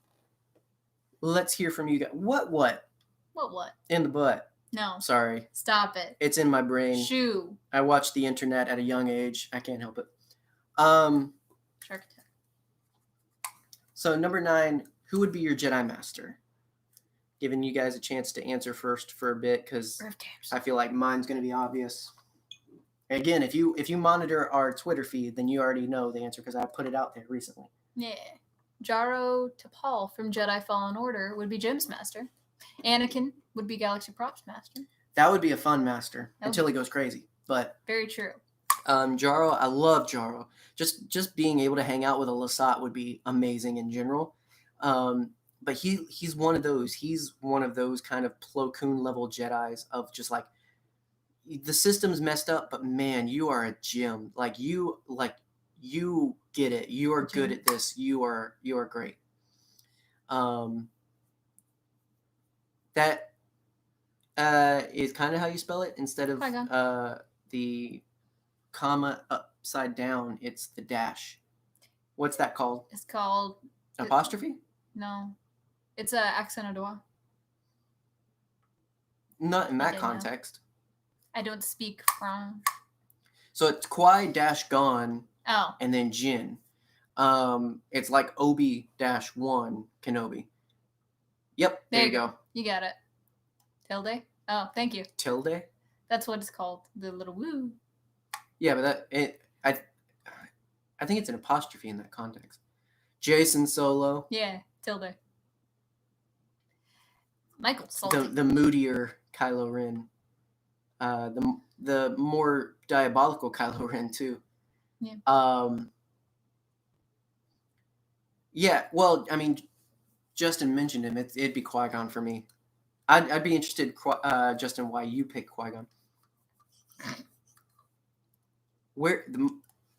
[SPEAKER 1] let's hear from you guys. What?
[SPEAKER 2] What?
[SPEAKER 1] In the butt.
[SPEAKER 2] No.
[SPEAKER 1] Sorry.
[SPEAKER 2] Stop it.
[SPEAKER 1] It's in my brain.
[SPEAKER 2] Shoo.
[SPEAKER 1] I watched the internet at a young age. I can't help it.
[SPEAKER 2] Shark attack.
[SPEAKER 1] So number 9, who would be your Jedi Master? Giving you guys a chance to answer first for a bit because I feel like mine's going to be obvious. Again, if you monitor our Twitter feed, then you already know the answer because I put it out there recently.
[SPEAKER 2] Yeah. Jaro Tapal from Jedi Fallen Order would be Jim's master. Anakin would be Galaxy Props master.
[SPEAKER 1] That would be a fun master until he goes crazy. But
[SPEAKER 2] very true.
[SPEAKER 1] Jaro, I love Jaro. Just being able to hang out with a Lasat would be amazing in general. But he's one of those. He's one of those kind of Plo Koon level Jedis of just like the system's messed up, but man, you are a gem. You get it. You are good at this. You are great. That is kind of how you spell it. Instead of the comma upside down, it's the dash. What's that called?
[SPEAKER 2] It's called
[SPEAKER 1] apostrophe?
[SPEAKER 2] No. It's a accent droit.
[SPEAKER 1] Not in that context.
[SPEAKER 2] I don't speak French.
[SPEAKER 1] So it's Qui-Gon and then Jin. It's like Obi-1 Kenobi. Yep, there you go.
[SPEAKER 2] You got it. Tilde? Oh, thank you.
[SPEAKER 1] Tilde?
[SPEAKER 2] That's what it's called. The little woo.
[SPEAKER 1] Yeah, but I think it's an apostrophe in that context. Jason Solo.
[SPEAKER 2] Yeah, Tilde. Michael salty.
[SPEAKER 1] The moodier Kylo Ren. The more diabolical Kylo Ren too.
[SPEAKER 2] Yeah.
[SPEAKER 1] Yeah. Well, I mean, Justin mentioned him. It'd be Qui-Gon for me. I'd be interested, Justin, why you pick Qui-Gon. Where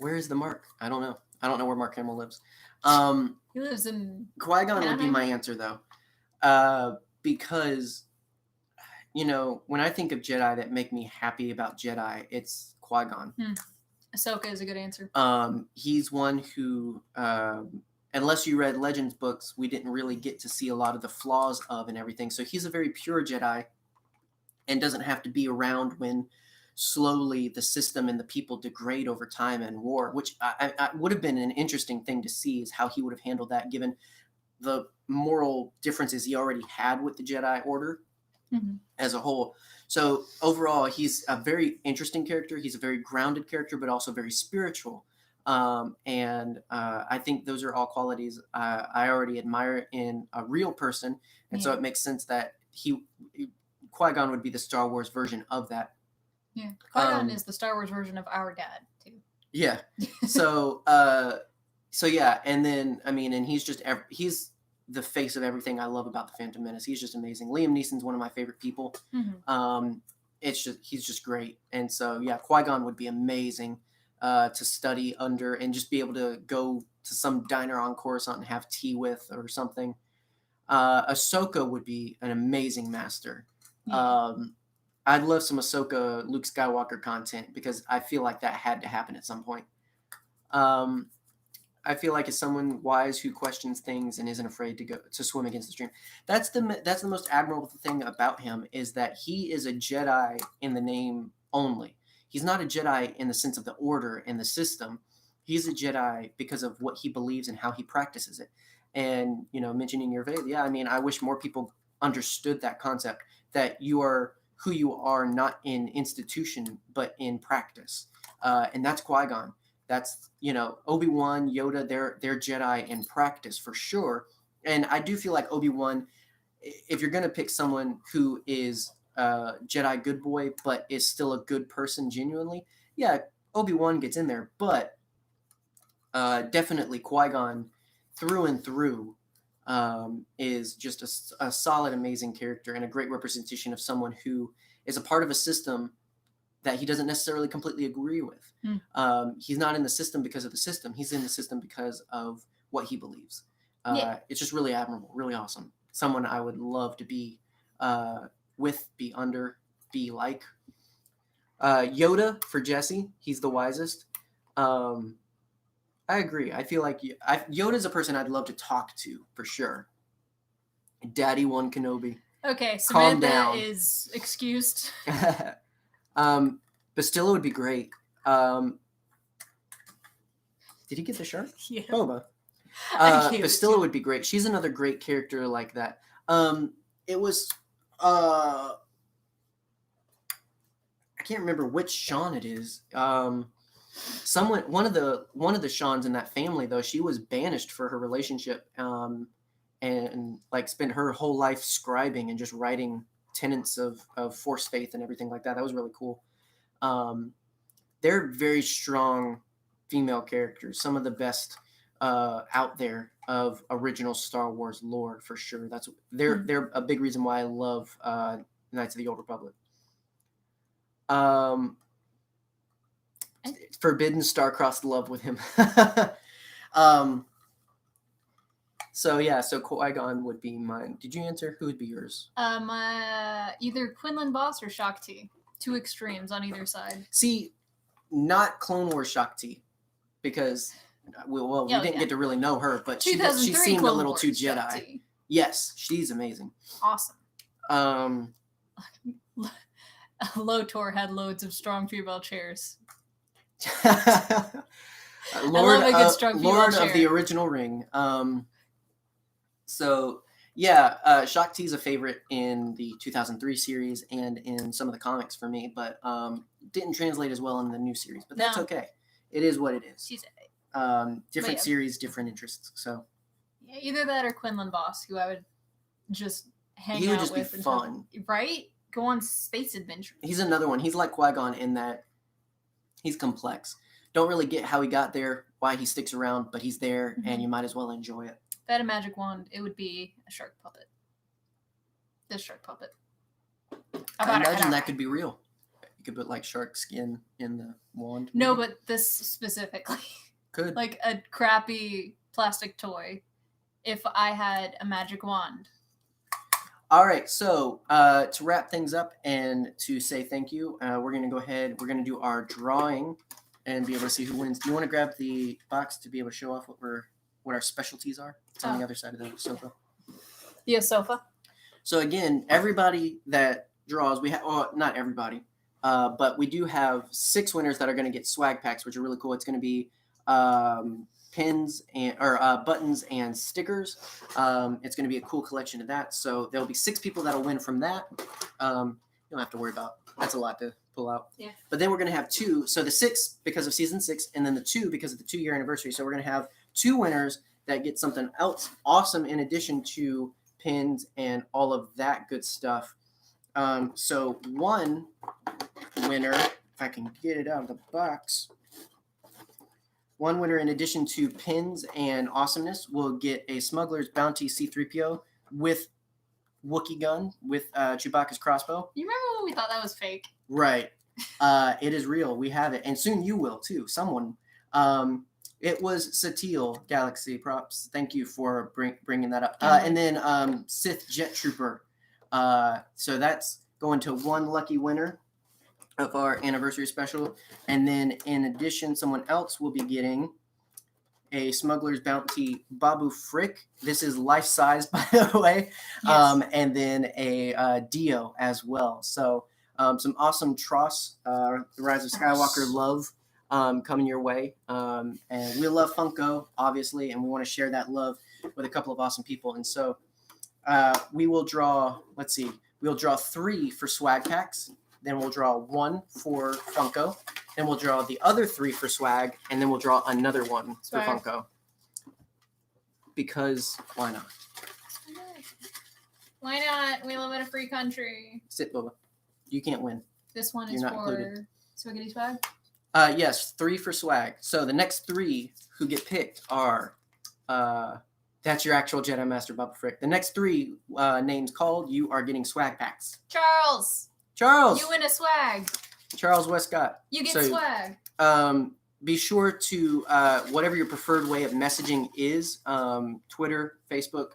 [SPEAKER 1] is the Mark? I don't know. I don't know where Mark Hamill lives.
[SPEAKER 2] He lives in
[SPEAKER 1] Qui-Gon would be my answer though, because when I think of Jedi that make me happy about Jedi, it's Qui-Gon.
[SPEAKER 2] Ahsoka is a good answer.
[SPEAKER 1] He's one who, unless you read Legends books, we didn't really get to see a lot of the flaws of and everything. So he's a very pure Jedi and doesn't have to be around when slowly the system and the people degrade over time and war, which I would have been an interesting thing to see is how he would have handled that given the moral differences he already had with the Jedi Order as a whole. So overall, he's a very interesting character. He's a very grounded character, but also very spiritual. And I think those are all qualities I already admire in a real person. And so it makes sense that Qui-Gon would be the Star Wars version of that.
[SPEAKER 2] Yeah. Qui-Gon is the Star Wars version of our dad, too.
[SPEAKER 1] Yeah. So yeah. And then, I mean, and he's the face of everything I love about the Phantom Menace. He's just amazing. Liam Neeson's one of my favorite people. He's just great. And so, yeah, Qui-Gon would be amazing to study under and just be able to go to some diner on Coruscant and have tea with or something. Ahsoka would be an amazing master. I'd love some Ahsoka Luke Skywalker content because I feel like that had to happen at some point. I feel like as someone wise who questions things and isn't afraid to swim against the stream. That's the most admirable thing about him is that he is a Jedi in the name only. He's not a Jedi in the sense of the order and the system. He's a Jedi because of what he believes and how he practices it. And, mentioning your faith, yeah, I mean, I wish more people understood that concept, that you are who you are, not in institution, but in practice. And that's Qui-Gon. That's, Obi-Wan, Yoda, they're Jedi in practice for sure. And I do feel like Obi-Wan if you're gonna pick someone who is a Jedi good boy but is still a good person genuinely, yeah, Obi-Wan gets in there, but definitely Qui-Gon through and through is just a solid, amazing character and a great representation of someone who is a part of a system that he doesn't necessarily completely agree with. He's not in the system because of the system. He's in the system because of what he believes. It's just really admirable, really awesome. Someone I would love to be with, be under, be like. Yoda for Jesse. He's the wisest. I agree. I feel like Yoda's a person I'd love to talk to for sure. Daddy One Kenobi.
[SPEAKER 2] Okay,
[SPEAKER 1] Calm
[SPEAKER 2] Samantha
[SPEAKER 1] down.
[SPEAKER 2] is excused.
[SPEAKER 1] Bastilla would be great. Did he get the shark?
[SPEAKER 2] Yeah.
[SPEAKER 1] Boba.
[SPEAKER 2] I gave it
[SPEAKER 1] Bastilla
[SPEAKER 2] to
[SPEAKER 1] would be great. She's another great character like that. It was I can't remember which Sean it is. Someone one of the Seans in that family though, she was banished for her relationship and like spent her whole life scribing and just writing tenets of Force faith and everything like that. That was really cool. They're very strong female characters, some of the best out there of original Star Wars lore for sure. They're a big reason why I love Knights of the Old Republic. Forbidden star-crossed love with him. So Qui-Gon would be mine. Did you answer? Who would be yours?
[SPEAKER 2] Either Quinlan Boss or Shakti. Two extremes on either side.
[SPEAKER 1] See, not Clone Wars Shakti, because we didn't get to really know her, but she seemed a little too Jedi. Shakti. Yes, she's amazing.
[SPEAKER 2] Awesome. Lotor had loads of strong female chairs.
[SPEAKER 1] Lord of the original ring. Shakti's a favorite in the 2003 series and in some of the comics for me, but didn't translate as well in the new series. But that's okay. It is what it is.
[SPEAKER 2] She's
[SPEAKER 1] different series, different interests. So
[SPEAKER 2] yeah, either that or Quinlan Boss, who I would just hang out with.
[SPEAKER 1] He would just be fun,
[SPEAKER 2] right? Go on space adventures.
[SPEAKER 1] He's another one. He's like Qui-Gon in that he's complex. Don't really get how he got there, why he sticks around, but he's there, and you might as well enjoy it.
[SPEAKER 2] If I had a magic wand, it would be a shark puppet. This shark puppet.
[SPEAKER 1] I imagine that could be real. You could put like shark skin in the wand.
[SPEAKER 2] No, but this specifically.
[SPEAKER 1] Could.
[SPEAKER 2] Like a crappy plastic toy. If I had a magic wand.
[SPEAKER 1] All right, so to wrap things up and to say thank you, we're going to go ahead. We're going to do our drawing and be able to see who wins. Do you want to grab the box to be able to show off what our specialties are? It's on the other side of the sofa.
[SPEAKER 2] The sofa.
[SPEAKER 1] So again, everybody that draws, we have not everybody, but we do have 6 winners that are going to get swag packs, which are really cool. It's going to be pins and buttons and stickers. It's going to be a cool collection of that. So there'll be 6 people that'll win from that. You don't have to worry about that's a lot to pull out.
[SPEAKER 2] Yeah.
[SPEAKER 1] But then we're going to have 2. So the 6 because of season 6, and then the 2 because of the 2-year anniversary. So we're going to have 2 winners that get something else awesome in addition to pins and all of that good stuff. So one winner, if I can get it out of the box. One winner, in addition to pins and awesomeness, will get a Smuggler's Bounty C-3PO with Wookiee gun with Chewbacca's crossbow.
[SPEAKER 2] You remember when we thought that was fake?
[SPEAKER 1] Right. It is real. We have it. And soon you will, too. Someone. It was Satil Galaxy Props. Thank you for bringing that up. And then Sith Jet Trooper. So that's going to one lucky winner of our anniversary special. And then in addition, someone else will be getting a Smuggler's Bounty Babu Frick. This is life-size, by the way. Yes. And then a Dio as well. So some awesome Tross, The Rise of Skywalker love coming your way. And we love Funko, obviously, and we want to share that love with a couple of awesome people. And so we will draw, we'll draw 3 for swag packs. Then we'll draw 1 for Funko. Then we'll draw the other 3 for swag. And then we'll draw another one for Funko. Because why not?
[SPEAKER 2] Why not? We live in a free country.
[SPEAKER 1] Sit, Boba. You can't win.
[SPEAKER 2] This one
[SPEAKER 1] You're
[SPEAKER 2] is
[SPEAKER 1] not
[SPEAKER 2] for
[SPEAKER 1] included.
[SPEAKER 2] Swiggity Swag.
[SPEAKER 1] Yes, 3 for swag. So the next 3 who get picked are, that's your actual Jedi Master Bubba Frick. The next 3 names called, you are getting swag packs.
[SPEAKER 2] Charles,
[SPEAKER 1] Charles!
[SPEAKER 2] you win a swag.
[SPEAKER 1] Charles Westcott.
[SPEAKER 2] You get
[SPEAKER 1] So,
[SPEAKER 2] swag.
[SPEAKER 1] Be sure to, whatever your preferred way of messaging is, Twitter, Facebook,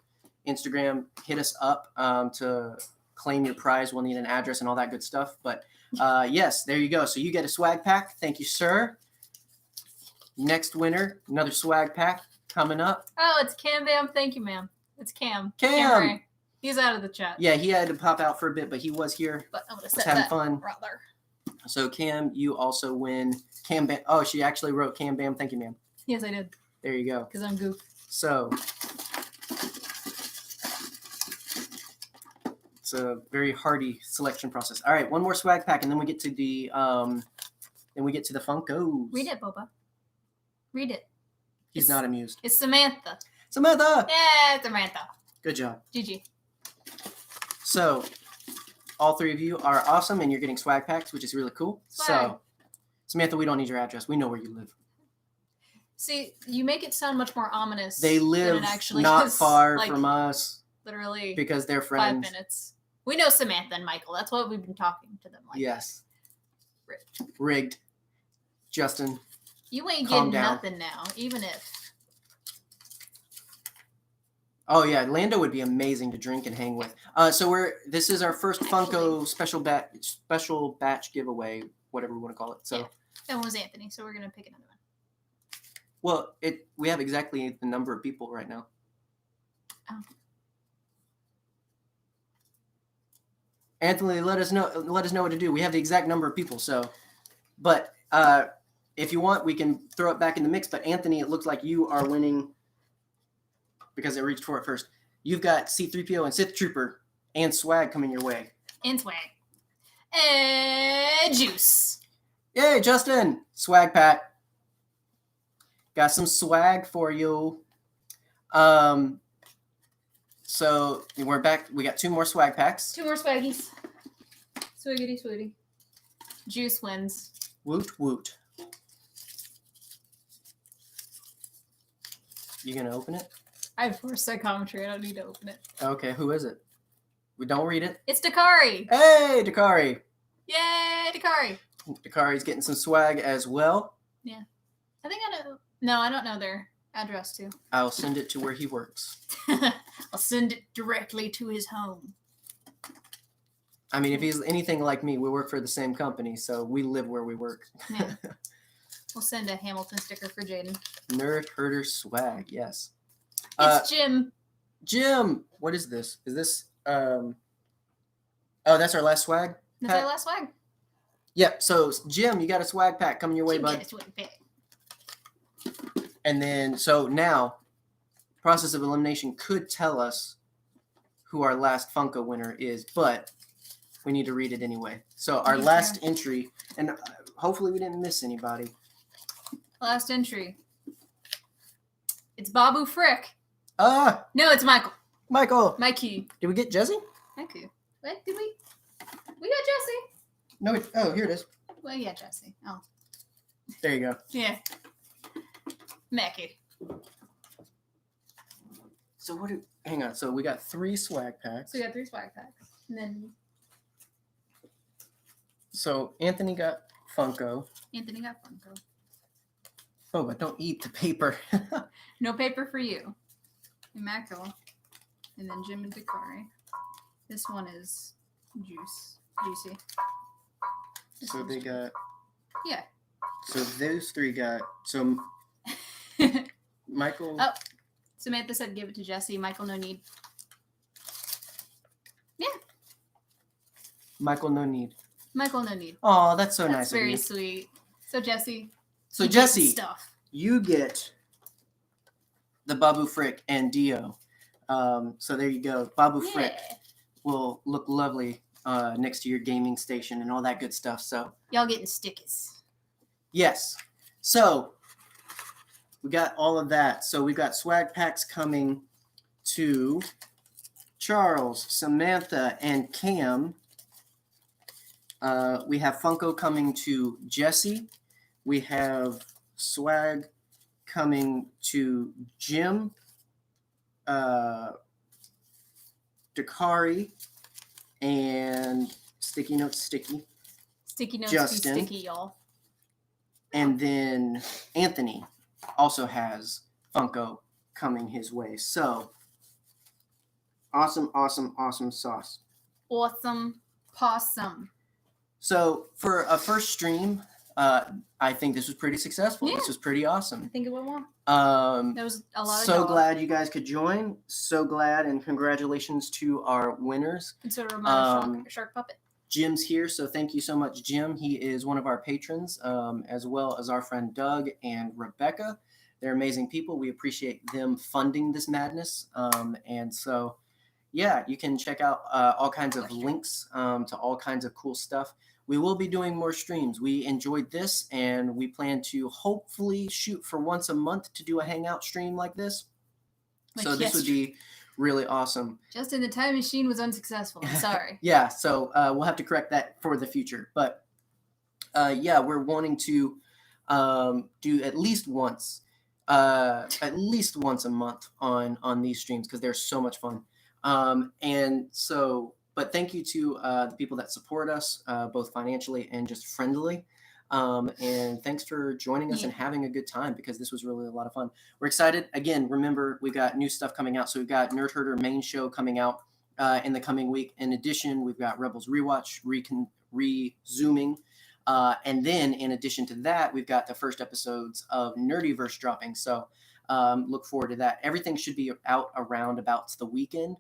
[SPEAKER 1] Instagram, hit us up to claim your prize. We'll need an address and all that good stuff. But yes, there you go. So you get a swag pack. Thank you, sir. Next winner, another swag pack coming up.
[SPEAKER 2] Oh, it's Cam Bam. Thank you, ma'am. It's Cam.
[SPEAKER 1] Cam!
[SPEAKER 2] Ray. He's out of the chat.
[SPEAKER 1] Yeah, he had to pop out for a bit, but he was here.
[SPEAKER 2] But I'm going to
[SPEAKER 1] Was
[SPEAKER 2] set
[SPEAKER 1] having
[SPEAKER 2] that
[SPEAKER 1] fun.
[SPEAKER 2] rather.
[SPEAKER 1] So Cam, you also win Cam Bam. Oh, she actually wrote Cam Bam. Thank you, ma'am.
[SPEAKER 2] Yes, I did.
[SPEAKER 1] There you go.
[SPEAKER 2] Because I'm goof.
[SPEAKER 1] So it's a very hearty selection process. All right, one more swag pack, and then we get to the Funkos.
[SPEAKER 2] Read it, Boba. Read it.
[SPEAKER 1] He's
[SPEAKER 2] It's-
[SPEAKER 1] not amused.
[SPEAKER 2] It's Samantha.
[SPEAKER 1] Samantha.
[SPEAKER 2] Yeah, Samantha.
[SPEAKER 1] Good job.
[SPEAKER 2] GG.
[SPEAKER 1] So all 3 of you are awesome, and you're getting swag packs, which is really cool.
[SPEAKER 2] Swag.
[SPEAKER 1] So Samantha, we don't need your address. We know where you live.
[SPEAKER 2] See, you make it sound much more ominous.
[SPEAKER 1] They
[SPEAKER 2] than
[SPEAKER 1] live
[SPEAKER 2] it actually
[SPEAKER 1] not
[SPEAKER 2] is.
[SPEAKER 1] far
[SPEAKER 2] Like,
[SPEAKER 1] from us
[SPEAKER 2] literally
[SPEAKER 1] because they're
[SPEAKER 2] 5
[SPEAKER 1] friends.
[SPEAKER 2] minutes. We know Samantha and Michael. That's what we've been talking to them like.
[SPEAKER 1] Yes.
[SPEAKER 2] Rigged.
[SPEAKER 1] Rigged. Justin.
[SPEAKER 2] You ain't
[SPEAKER 1] Calm
[SPEAKER 2] getting
[SPEAKER 1] down.
[SPEAKER 2] nothing now, even if.
[SPEAKER 1] Oh yeah, Lando would be amazing to drink and hang with. So this is our first Funko special batch giveaway, whatever we want to call it. So
[SPEAKER 2] Yeah. That one was Anthony, so we're gonna pick another one.
[SPEAKER 1] well, we have exactly the number of people right now.
[SPEAKER 2] Oh.
[SPEAKER 1] Anthony, let us know what to do. We have the exact number of people, so but if you want, we can throw it back in the mix. But Anthony, it looks like you are winning because I reached for it first. You've got C-3PO and Sith Trooper and swag coming your way.
[SPEAKER 2] And swag. Juice.
[SPEAKER 1] Yay, Justin! Swag pack. Got some swag for you. So we're back. We got 2 more swag packs.
[SPEAKER 2] 2 more swaggies. Swiggity swooty. Juice wins.
[SPEAKER 1] Woot woot. You gonna open it?
[SPEAKER 2] I have forced psychometry. I don't need to open it.
[SPEAKER 1] Okay, who is it? We don't read it.
[SPEAKER 2] It's Dakari.
[SPEAKER 1] Hey, Dakari.
[SPEAKER 2] Yay, Dakari.
[SPEAKER 1] Dakari's getting some swag as well.
[SPEAKER 2] I think I know. No, I don't know their address too.
[SPEAKER 1] I'll send it to where he works.
[SPEAKER 2] I'll send it directly to his home.
[SPEAKER 1] I mean, if he's anything like me, we work for the same company, so we live where we work.
[SPEAKER 2] Yeah. We'll send a Hamilton sticker for Jaden.
[SPEAKER 1] Nerdherder swag, yes.
[SPEAKER 2] It's Jim.
[SPEAKER 1] Jim, what is this? Is this oh, that's our last swag?
[SPEAKER 2] That's our last swag.
[SPEAKER 1] Yep. So Jim, you got a swag pack coming your way,
[SPEAKER 2] Jim
[SPEAKER 1] bud.
[SPEAKER 2] get a swag pack.
[SPEAKER 1] And then so now, process of elimination could tell us who our last Funko winner is, but we need to read it anyway. So our
[SPEAKER 2] Yeah.
[SPEAKER 1] last entry, and hopefully we didn't miss anybody.
[SPEAKER 2] Last entry. It's Babu Frick.
[SPEAKER 1] Ah,
[SPEAKER 2] No, it's Michael.
[SPEAKER 1] Michael.
[SPEAKER 2] Mikey.
[SPEAKER 1] Did we get Jesse?
[SPEAKER 2] Mikey. What did we? We got Jesse.
[SPEAKER 1] No. Oh, here it is.
[SPEAKER 2] Well, yeah, Jesse. Oh,
[SPEAKER 1] There you go.
[SPEAKER 2] yeah. Mackie.
[SPEAKER 1] So hang on. So we got 3 swag packs.
[SPEAKER 2] So we got 3 swag packs, and then
[SPEAKER 1] So Anthony got Funko.
[SPEAKER 2] Anthony got Funko.
[SPEAKER 1] Oh, but don't eat the paper.
[SPEAKER 2] No paper for you. Immaculate. And then Jim and Dakari. This one is juicy. This
[SPEAKER 1] So
[SPEAKER 2] one's
[SPEAKER 1] they
[SPEAKER 2] juicy.
[SPEAKER 1] got.
[SPEAKER 2] Yeah.
[SPEAKER 1] So those 3 got. So Michael.
[SPEAKER 2] Oh. Samantha said give it to Jesse. Michael, no need. Yeah.
[SPEAKER 1] Michael, no need.
[SPEAKER 2] Michael, no need.
[SPEAKER 1] Oh, that's so
[SPEAKER 2] That's
[SPEAKER 1] nice of
[SPEAKER 2] very
[SPEAKER 1] you.
[SPEAKER 2] sweet. So Jesse.
[SPEAKER 1] So
[SPEAKER 2] you get
[SPEAKER 1] Jesse,
[SPEAKER 2] stuff.
[SPEAKER 1] you get the Babu Frick and Dio. So there you go. Babu Frick
[SPEAKER 2] Yeah.
[SPEAKER 1] will look lovely next to your gaming station and all that good stuff. So
[SPEAKER 2] Y'all getting stickers.
[SPEAKER 1] yes. So we got all of that. So we've got swag packs coming to Charles, Samantha, and Cam. We have Funko coming to Jesse. We have swag coming to Jim, Dakari, and Sticky Notes Sticky.
[SPEAKER 2] Sticky notes
[SPEAKER 1] Justin.
[SPEAKER 2] be sticky, y'all.
[SPEAKER 1] And then Anthony also has Funko coming his way. So awesome, awesome, awesome sauce.
[SPEAKER 2] Awesome possum.
[SPEAKER 1] So for a first stream, I think this was pretty successful.
[SPEAKER 2] Yeah.
[SPEAKER 1] This was pretty
[SPEAKER 2] I
[SPEAKER 1] awesome.
[SPEAKER 2] think it went well. There was a lot of
[SPEAKER 1] So
[SPEAKER 2] dog.
[SPEAKER 1] glad you guys could join. So glad, and congratulations to our winners.
[SPEAKER 2] Consider him a shark puppet.
[SPEAKER 1] Jim's here, so thank you so much, Jim. He is one of our patrons, as well as our friend Doug and Rebecca. They're amazing people. We appreciate them funding this madness. And so, yeah, you can check out all kinds of links to all kinds of cool stuff. We will be doing more streams. We enjoyed this, and we plan to hopefully shoot for once a month to do a hangout stream like this. So this would be really awesome.
[SPEAKER 2] Justin, the time machine was unsuccessful. I'm sorry.
[SPEAKER 1] Yeah, so we'll have to correct that for the future. But yeah, we're wanting to do at least once a month on these streams because they're so much fun. And so, but thank you to the people that support us, both financially and just friendly. And thanks for joining us and having a good time because this was really a lot of fun. We're excited. Again, remember, we've got new stuff coming out. So we've got Nerdherder main show coming out in the coming week. In addition, we've got Rebels Rewatch resuming. And then in addition to that, we've got the first episodes of Nerdyverse dropping. So look forward to that. Everything should be out around about the weekend.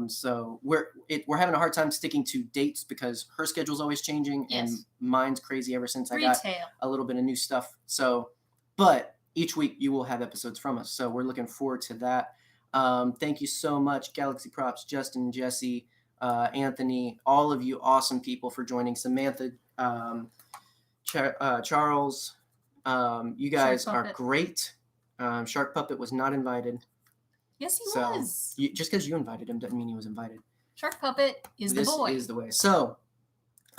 [SPEAKER 1] So we're having a hard time sticking to dates because her schedule's always changing and mine's crazy ever since I got a little bit of new stuff. So, but each week you will have episodes from us. So we're looking forward to that. Thank you so much, Galaxy Props, Justin, Jesse, Anthony, all of you awesome people for joining. Samantha, Charles, you guys are great. Shark Puppet was not invited.
[SPEAKER 2] Yes, he was.
[SPEAKER 1] Just because you invited him doesn't mean he was invited.
[SPEAKER 2] Shark Puppet is the boy.
[SPEAKER 1] This is the way. So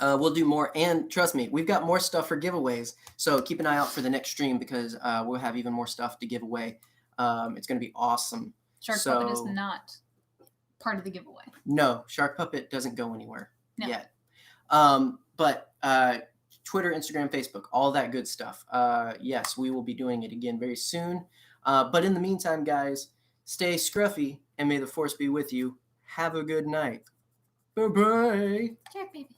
[SPEAKER 1] we'll do more. And trust me, we've got more stuff for giveaways. So keep an eye out for the next stream because we'll have even more stuff to give away. It's going to be awesome.
[SPEAKER 2] Shark Puppet is not part of the giveaway.
[SPEAKER 1] No, Shark Puppet doesn't go anywhere yet. But Twitter, Instagram, Facebook, all that good stuff. Yes, we will be doing it again very soon. But in the meantime, guys, stay scruffy and may the force be with you. Have a good night. Bye-bye.
[SPEAKER 2] Shark baby.